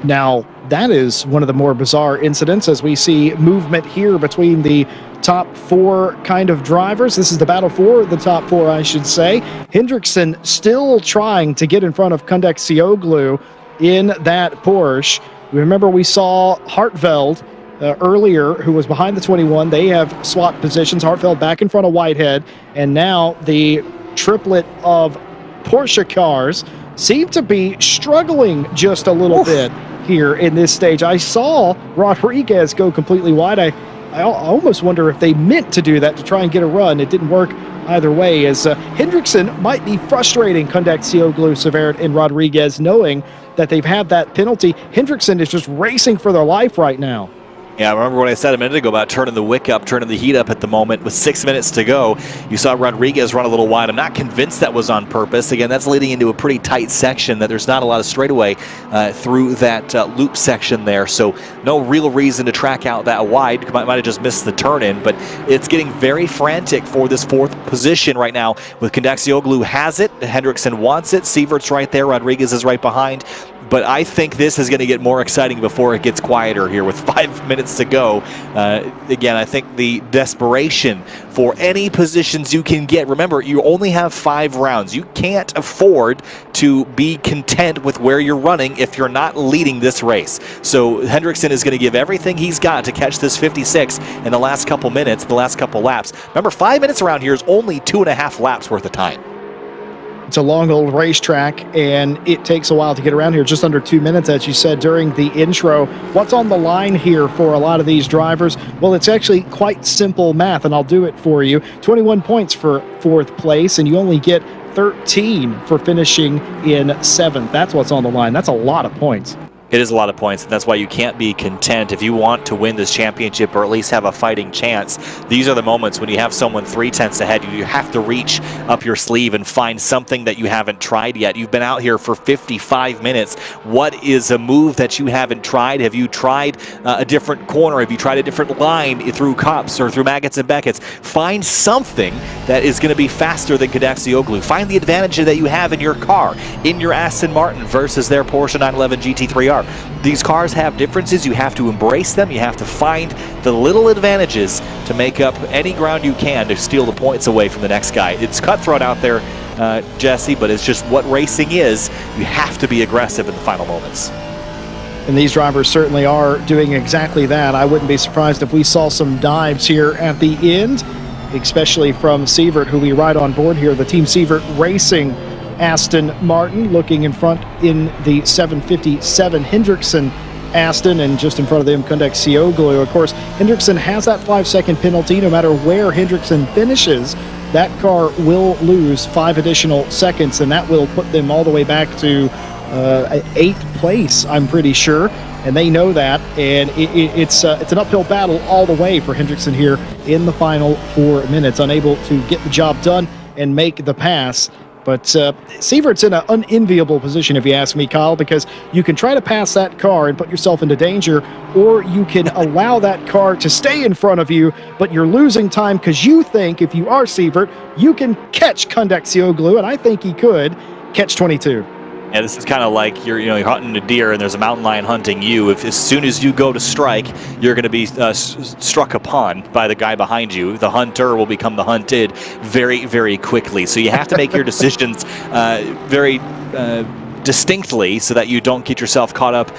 Now, that is one of the more bizarre incidents as we see movement here between the top four kind of drivers. This is the battle for the top four, I should say. Hendrickson still trying to get in front of Kondakcioglu in that Porsche. Remember, we saw Hartveld earlier, who was behind the 21. They have swapped positions. Hartveld back in front of Whitehead, and now the triplet of Porsche cars seem to be struggling just a little bit here in this stage. I saw Rodriguez go completely wide. I almost wonder if they meant to do that to try and get a run. It didn't work either way, as Hendrickson might be frustrating Kondakcioglu, Severt, and Rodriguez, knowing that they've had that penalty. Hendrickson is just racing for their life right now. Yeah, I remember what I said a minute ago about turning the wick up, turning the heat up at the moment. With 6 minutes to go, you saw Rodriguez run a little wide. I'm not convinced that was on purpose. Again, that's leading into a pretty tight section that there's not a lot of straightaway through that loop section there. So no real reason to track out that wide. Might have just missed the turn in, but it's getting very frantic for this fourth position right now. With Kondakcioglu has it, Hendrickson wants it, Sievert's right there, Rodriguez is right behind. But I think this is going to get more exciting before it gets quieter here with 5 minutes to go. Again, I think the desperation for any positions you can get. Remember, you only have 5 rounds. You can't afford to be content with where you're running if you're not leading this race. So Hendrickson is going to give everything he's got to catch this 56 in the last couple minutes, the last couple laps. Remember, 5 minutes around here is only 2.5 laps worth of time. It's a long old racetrack, and it takes a while to get around here, just under 2 minutes, as you said during the intro. What's on the line here for a lot of these drivers? Well, it's actually quite simple math, and I'll do it for you. 21 points for fourth place, and you only get 13 for finishing in 7th. That's what's on the line. That's a lot of points. It is a lot of points, and that's why you can't be content. If you want to win this championship or at least have a fighting chance, these are the moments when you have someone 3/10 ahead. You have to reach up your sleeve and find something that you haven't tried yet. You've been out here for 55 minutes. What is a move that you haven't tried? Have you tried a different corner? Have you tried a different line through Cups or through Maggots and Beckett's? Find something that is going to be faster than Kondakcioglu. Find the advantage that you have in your car, in your Aston Martin versus their Porsche 911 GT3R. These cars have differences. You have to embrace them. You have to find the little advantages to make up any ground you can to steal the points away from the next guy. It's cutthroat out there, Jesse, but it's just what racing is. You have to be aggressive in the final moments. And these drivers certainly are doing exactly that. I wouldn't be surprised if we saw some dives here at the end, especially from Sievert, who we ride on board here, the Team Sievert Racing Aston Martin, looking in front in the 757 Hendrickson Aston, and just in front of them Kondakcioglu. Of course, Hendrickson has that 5-second penalty. No matter where Hendrickson finishes, that car will lose 5 additional seconds, and that will put them all the way back to 8th place, I'm pretty sure. And they know that, and it's an uphill battle all the way for Hendrickson here in the final 4 minutes, unable to get the job done and make the pass. But Sievert's in an unenviable position, if you ask me, Kyle, because you can try to pass that car and put yourself into danger, or you can allow that car to stay in front of you, but you're losing time because you think if you are Sievert, you can catch Kondakcioglu, and I think he could catch 22. Yeah, this is kind of like you're hunting a deer and there's a mountain lion hunting you. If as soon as you go to strike, you're going to be struck upon by the guy behind you. The hunter will become the hunted very, very quickly. So you have to make your decisions very distinctly so that you don't get yourself caught up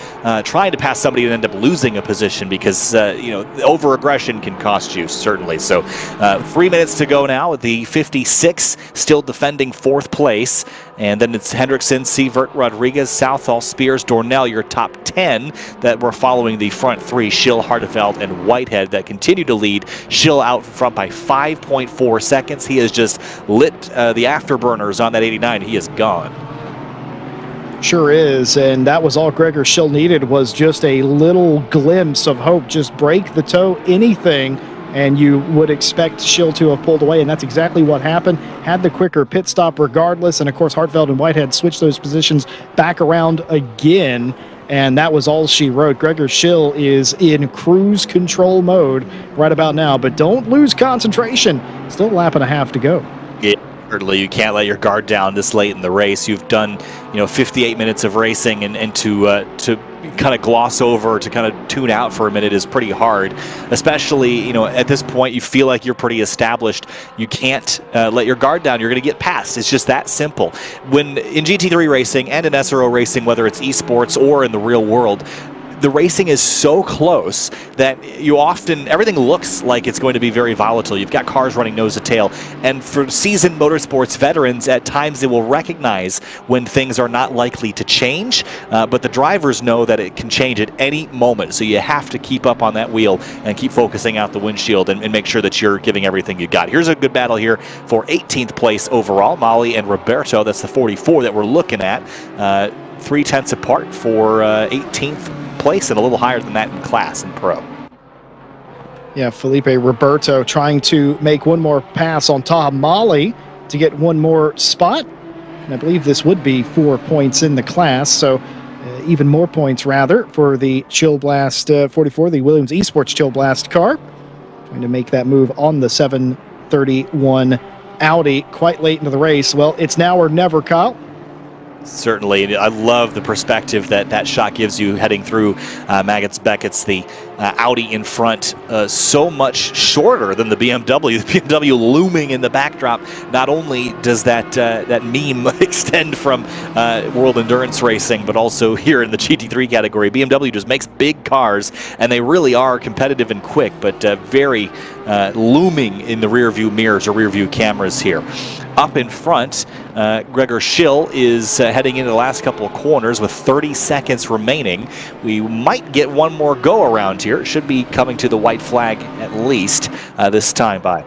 trying to pass somebody and end up losing a position, because over-aggression can cost you, certainly. So 3 minutes to go now. The 56 still defending fourth place. And then it's Hendrickson, Sievert, Rodriguez, Southall, Spears, Dornell, your top 10 that were following the front three, Schill, Harteveld, and Whitehead, that continue to lead. Schill out front by 5.4 seconds. He has just lit the afterburners on that 89. He is gone. Sure is, and that was all Gregor Schill needed, was just a little glimpse of hope. Just break the toe, anything, and you would expect Schill to have pulled away, and that's exactly what happened. Had the quicker pit stop regardless, and of course Harteveld and Whitehead switched those positions back around again, and that was all she wrote. Gregor Schill is in cruise control mode right about now, but don't lose concentration. Still a lap and a half to go. Yeah. Certainly, you can't let your guard down this late in the race. You've done, 58 minutes of racing, and to kind of gloss over, to kind of tune out for a minute is pretty hard. Especially, at this point, you feel like you're pretty established. You can't let your guard down. You're going to get past. It's just that simple. When in GT3 racing and in SRO racing, whether it's esports or in the real world, the racing is so close that everything looks like it's going to be very volatile. You've got cars running nose to tail, and for seasoned motorsports veterans, at times they will recognize when things are not likely to change, but the drivers know that it can change at any moment, so you have to keep up on that wheel and keep focusing out the windshield and make sure that you're giving everything you got. Here's a good battle here for 18th place overall. Molly and Roberto, that's the 44 that we're looking at, 3/10 apart for 18th place, and a little higher than that in class and pro. Yeah, Felipe Roberto trying to make one more pass on Taha Mali to get one more spot. And I believe this would be 4 points in the class, so even more points rather for the Chill Blast 44, the Williams Esports Chill Blast car. Trying to make that move on the 731 Audi quite late into the race. Well, it's now or never, Kyle. Certainly. I love the perspective that shot gives you heading through Maggots Beckett's, the Audi in front, so much shorter than the BMW. The BMW looming in the backdrop. Not only does that meme extend from World Endurance Racing, but also here in the GT3 category. BMW just makes big cars, and they really are competitive and quick, but very looming in the rear view mirrors or rear view cameras here. Up in front, Gregor Schill is heading into the last couple of corners with 30 seconds remaining. We might get one more go around here. It should be coming to the white flag at least this time by.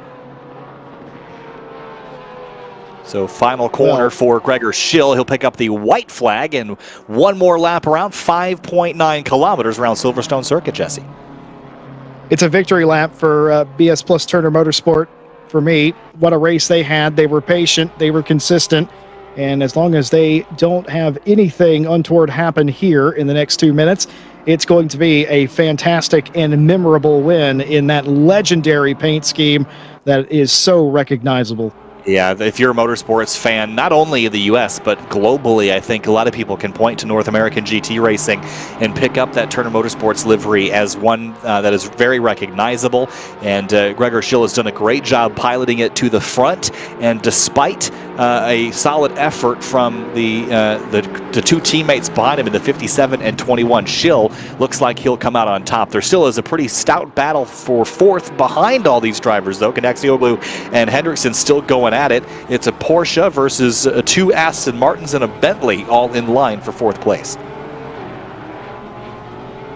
So final corner for Gregor Schill. He'll pick up the white flag and one more lap around, 5.9 kilometers around Silverstone Circuit, Jesse. It's a victory lap for BS Plus Turner Motorsport. For me, what a race they had. They were patient, they were consistent, and as long as they don't have anything untoward happen here in the next 2 minutes, it's going to be a fantastic and memorable win in that legendary paint scheme that is so recognizable. Yeah, if you're a motorsports fan, not only in the U.S., but globally, I think a lot of people can point to North American GT racing and pick up that Turner Motorsports livery as one that is very recognizable. And Gregor Schill has done a great job piloting it to the front. And despite a solid effort from the two teammates behind him in the 57 and 21, Schill looks like he'll come out on top. There still is a pretty stout battle for fourth behind all these drivers, though. Kanaxioglu and Hendrickson still going at it. It's a Porsche versus two Aston Martins and a Bentley, all in line for fourth place.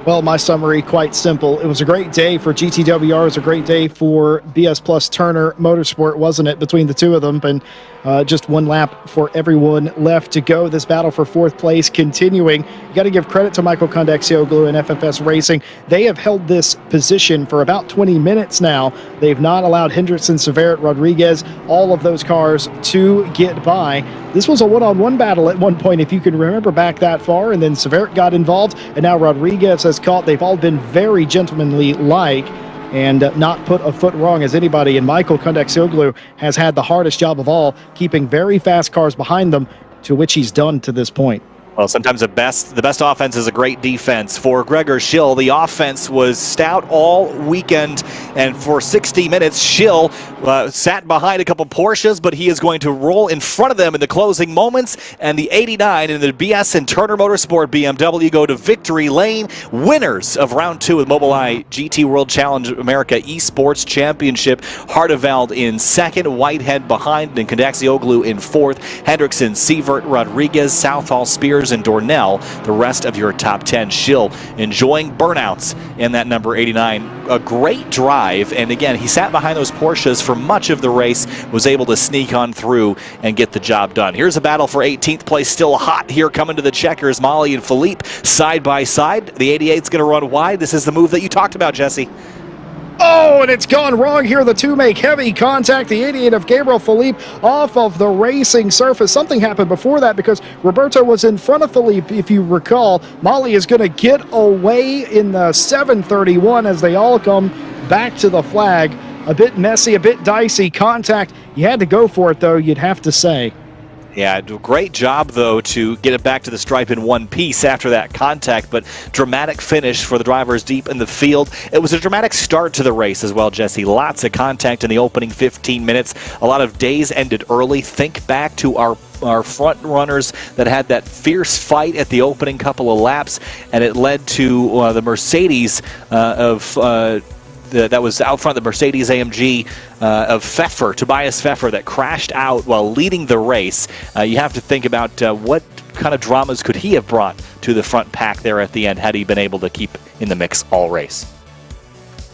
Well, my summary, quite simple. It was a great day for GTWR. It was a great day for BS Plus Turner Motorsport, wasn't it, between the two of them? And just one lap for everyone left to go. This battle for fourth place continuing. You got to give credit to Michael Kondaxioglu and FFS Racing. They have held this position for about 20 minutes now. They've not allowed Hendrickson, Severet, Rodriguez, all of those cars to get by. This was a one-on-one battle at one point, if you can remember back that far, and then Severet got involved, and now Rodriguez has caught. They've all been very gentlemanly-like and not put a foot wrong as anybody, and Michael Kondaxioglu has had the hardest job of all, keeping very fast cars behind them, to which he's done to this point. Well, sometimes the best offense is a great defense. For Gregor Schill, the offense was stout all weekend, and for 60 minutes, Schill sat behind a couple Porsches, but he is going to roll in front of them in the closing moments, and the 89 in the BS and Turner Motorsport BMW go to victory lane. Winners of round 2 with Mobileye GT World Challenge America Esports Championship. Harteveld in second, Whitehead behind, and Kondaxioglu in fourth. Hendrickson, Sievert, Rodriguez, Southall, Spears, and Dornell, the rest of your top 10. Schill enjoying burnouts in that number 89. A great drive, and again, he sat behind those Porsches for much of the race, was able to sneak on through and get the job done. Here's a battle for 18th place, still hot here coming to the checkers. Molly and Philippe side by side. The 88's going to run wide. This is the move that you talked about, Jesse. Oh, and it's gone wrong here. The two make heavy contact. The 88 of Gabriel Philippe off of the racing surface. Something happened before that because Roberto was in front of Philippe, if you recall. Molly is going to get away in the 731 as they all come back to the flag. A bit messy, a bit dicey contact. You had to go for it, though, you'd have to say. Yeah, great job, though, to get it back to the stripe in one piece after that contact, but dramatic finish for the drivers deep in the field. It was a dramatic start to the race as well, Jesse. Lots of contact in the opening 15 minutes. A lot of days ended early. Think back to our front runners that had that fierce fight at the opening couple of laps, and it led to the Mercedes that was out front, the Mercedes AMG of Pfeffer, Tobias Pfeffer, that crashed out while leading the race. You have to think about what kind of dramas could he have brought to the front pack there at the end had he been able to keep in the mix all race.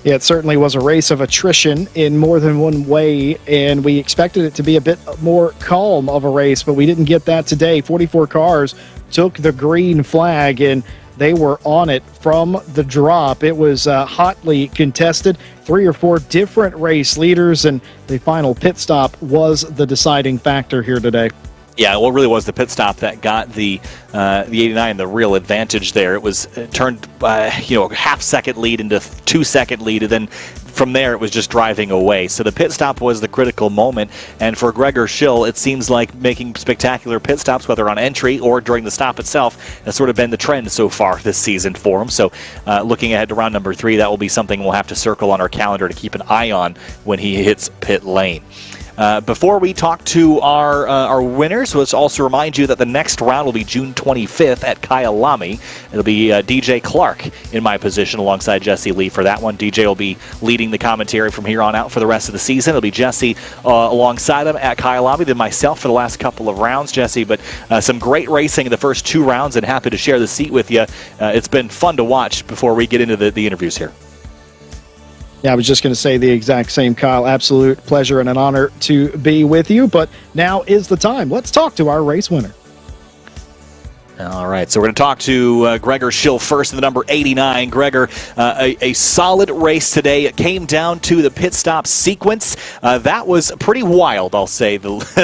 Yeah, it certainly was a race of attrition in more than one way, and we expected it to be a bit more calm of a race, but we didn't get that today. 44 cars took the green flag, and they were on it from the drop. It was hotly contested. 3 or 4 different race leaders, and the final pit stop was the deciding factor here today. Yeah, well, it really was the pit stop that got the 89 the real advantage there. It was turned a half-second lead into 2-second lead, and then from there it was just driving away. So the pit stop was the critical moment, and for Gregor Schill, it seems like making spectacular pit stops, whether on entry or during the stop itself, has sort of been the trend so far this season for him. So looking ahead to round number 3, that will be something we'll have to circle on our calendar to keep an eye on when he hits pit lane. Before we talk to our winners, let's also remind you that the next round will be June 25th at Kyalami. It'll be DJ Clark in my position alongside Jesse Lee for that one. DJ will be leading the commentary from here on out for the rest of the season. It'll be Jesse alongside him at Kyalami, then myself for the last couple of rounds, Jesse. But some great racing in the first 2 rounds, and happy to share the seat with you. It's been fun to watch before we get into the interviews here. Yeah, I was just going to say the exact same, Kyle. Absolute pleasure and an honor to be with you. But now is the time. Let's talk to our race winner. All right, so we're going to talk to Gregor Schill first in the number 89. Gregor, a solid race today. It came down to the pit stop sequence. That was pretty wild, I'll say.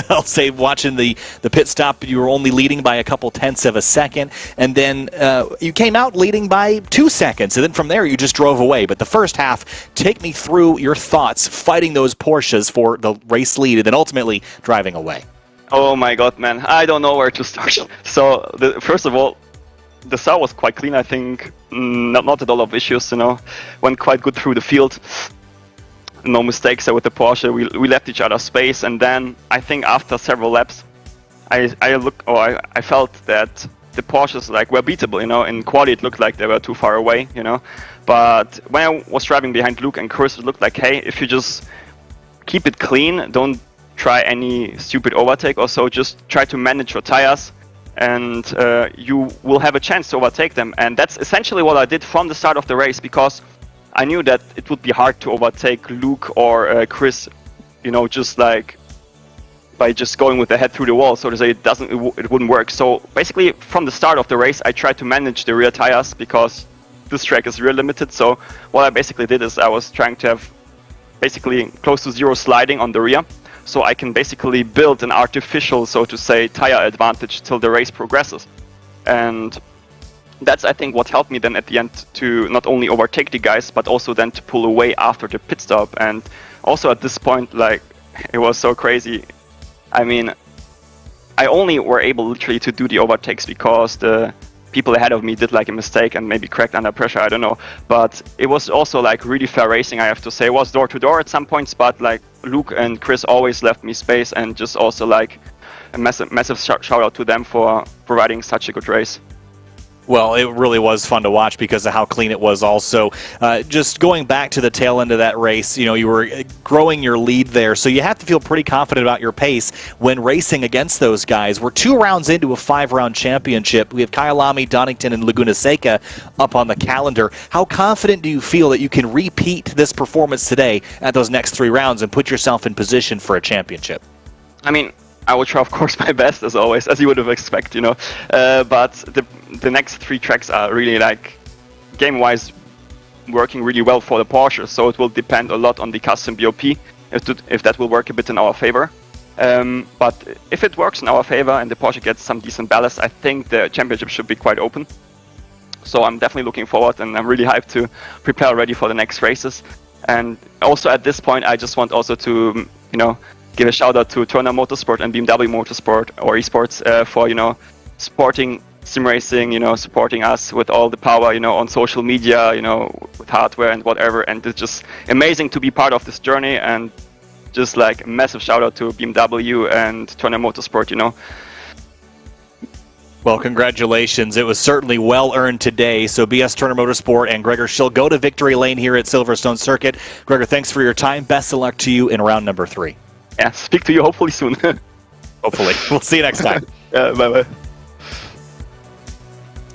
I'll say watching the pit stop, you were only leading by a couple tenths of a second, and then you came out leading by 2 seconds, and then from there you just drove away. But the first half, take me through your thoughts fighting those Porsches for the race lead and then ultimately driving away. Oh my god, man, I don't know where to start. So, first of all, the start was quite clean, I think. Not at all of issues, went quite good through the field. No mistakes there with the Porsche. We left each other space, and then I think after several laps, I felt that the Porsches were beatable. In quali it looked like they were too far away, But when I was driving behind Luke and Chris, it looked like, hey, if you just keep it clean, don't try any stupid overtake or so, just try to manage your tires, and you will have a chance to overtake them. And that's essentially what I did from the start of the race, because I knew that it would be hard to overtake Luke or Chris, just by just going with the head through the wall, so to say. It wouldn't work. So basically from the start of the race I tried to manage the rear tires, because this track is rear limited. So what I basically did is I was trying to have basically close to 0 sliding on the rear, so I can basically build an artificial, so to say, tire advantage till the race progresses. And that's, I think, what helped me then at the end to not only overtake the guys, but also then to pull away after the pit stop. And also at this point, it was so crazy. I mean, I only were able literally to do the overtakes because the people ahead of me did like a mistake and maybe cracked under pressure, I don't know. But it was also like really fair racing, I have to say. It was door to door at some points, but like Luke and Chris always left me space, and just also like a massive shout out to them for providing such a good race. Well, it really was fun to watch because of how clean it was also. Just going back to the tail end of that race, you know, you were growing your lead there, so you have to feel pretty confident about your pace when racing against those guys. We're 2 rounds into a 5-round championship. We have Kyalami, Donington, and Laguna Seca up on the calendar. How confident do you feel that you can repeat this performance today at those next 3 rounds and put yourself in position for a championship? I mean, I will try, of course, my best as always, as you would have expected, you know. But the next 3 tracks are really like game-wise working really well for the Porsche. So it will depend a lot on the custom BOP if that will work a bit in our favor. But if it works in our favor and the Porsche gets some decent ballast, I think the championship should be quite open. So I'm definitely looking forward, and I'm really hyped to prepare already for the next races. And also at this point, I just want also to, you know, give a shout out to Turner Motorsport and BMW Motorsport or Esports for, you know, supporting sim racing, you know, supporting us with all the power, you know, on social media, you know, with hardware and whatever. And it's just amazing to be part of this journey, and just like a massive shout out to BMW and Turner Motorsport, you know. Well, congratulations. It was certainly well earned today. So BS Turner Motorsport and Gregor Schill go to victory lane here at Silverstone Circuit. Gregor, thanks for your time. Best of luck to you in round number 3. Yeah, speak to you hopefully soon. Hopefully. We'll see you next time. Yeah, bye-bye.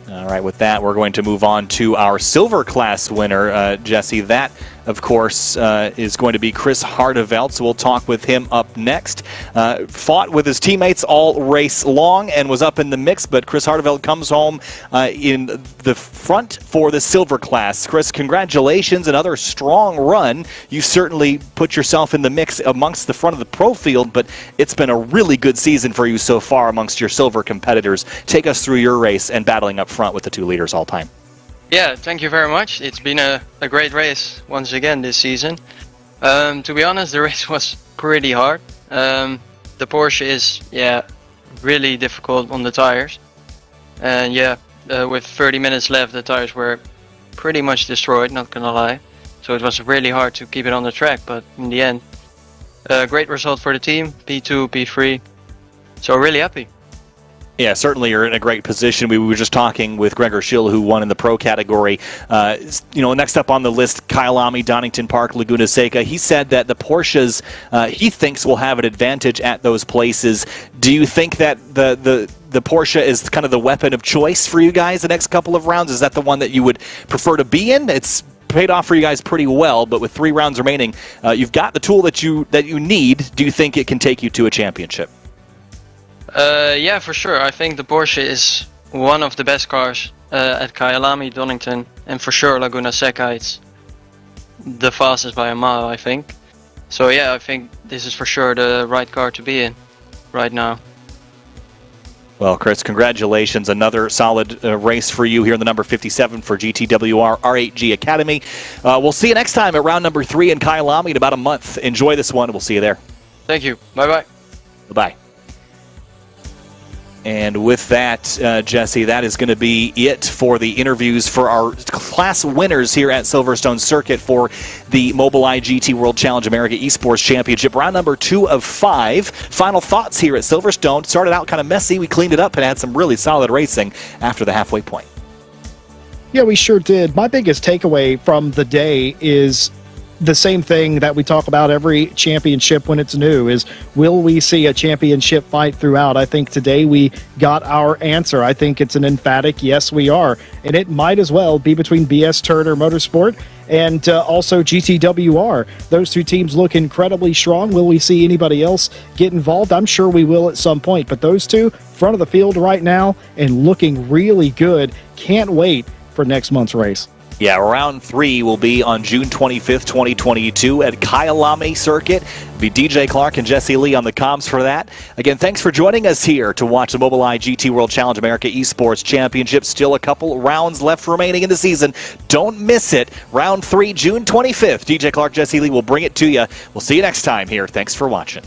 All right, with that, we're going to move on to our silver class winner, Jesse. That, of course, is going to be Chris Hardeveld, so we'll talk with him up next. Fought with his teammates all race long and was up in the mix, but Chris Hardeveld comes home in the front for the silver class. Chris, congratulations, another strong run. You certainly put yourself in the mix amongst the front of the pro field, but it's been a really good season for you so far amongst your silver competitors. Take us through your race and battling up front with the 2 leaders all time. Yeah, thank you very much. It's been a great race once again this season. To be honest, the race was pretty hard. The Porsche is, really difficult on the tires. And with 30 minutes left, the tires were pretty much destroyed, not gonna lie. So it was really hard to keep it on the track, but in the end, great result for the team, P2, P3. So really happy. Yeah, certainly you're in a great position. We were just talking with Gregor Schill, who won in the pro category. Next up on the list, Kyalami, Donington Park, Laguna Seca. He said that the Porsches he thinks will have an advantage at those places. Do you think that the Porsche is kind of the weapon of choice for you guys the next couple of rounds? Is that the one that you would prefer to be in? It's paid off for you guys pretty well, but with 3 rounds remaining, you've got the tool that you need. Do you think it can take you to a championship? Yeah, for sure. I think the Porsche is one of the best cars at Kyalami, Donington, and for sure Laguna Seca. It's the fastest by a mile, I think. So yeah, I think this is for sure the right car to be in right now. Well, Chris, congratulations. Another solid race for you here in the number 57 for GTWR R8G Academy. We'll see you next time at round number 3 in Kyalami in about a month. Enjoy this one, and we'll see you there. Thank you. Bye-bye. Bye-bye. And with that, Jesse, that is going to be it for the interviews for our class winners here at Silverstone Circuit for the Mobileye GT World Challenge America Esports Championship. Round number 2 of 5. Final thoughts here at Silverstone. Started out kind of messy. We cleaned it up and had some really solid racing after the halfway point. Yeah, we sure did. My biggest takeaway from the day is the same thing that we talk about every championship when it's new is, will we see a championship fight throughout? I think today we got our answer. I think it's an emphatic yes, we are. And it might as well be between BS Turner Motorsport and also GTWR. Those 2 teams look incredibly strong. Will we see anybody else get involved? I'm sure we will at some point. But those 2, front of the field right now and looking really good. Can't wait for next month's race. Yeah, round 3 will be on June 25th, 2022 at Kyalami Circuit. It'll be DJ Clark and Jesse Lee on the comms for that. Again, thanks for joining us here to watch the Mobileye GT World Challenge America Esports Championship. Still a couple rounds left remaining in the season. Don't miss it. Round 3, June 25th. DJ Clark, Jesse Lee will bring it to you. We'll see you next time here. Thanks for watching.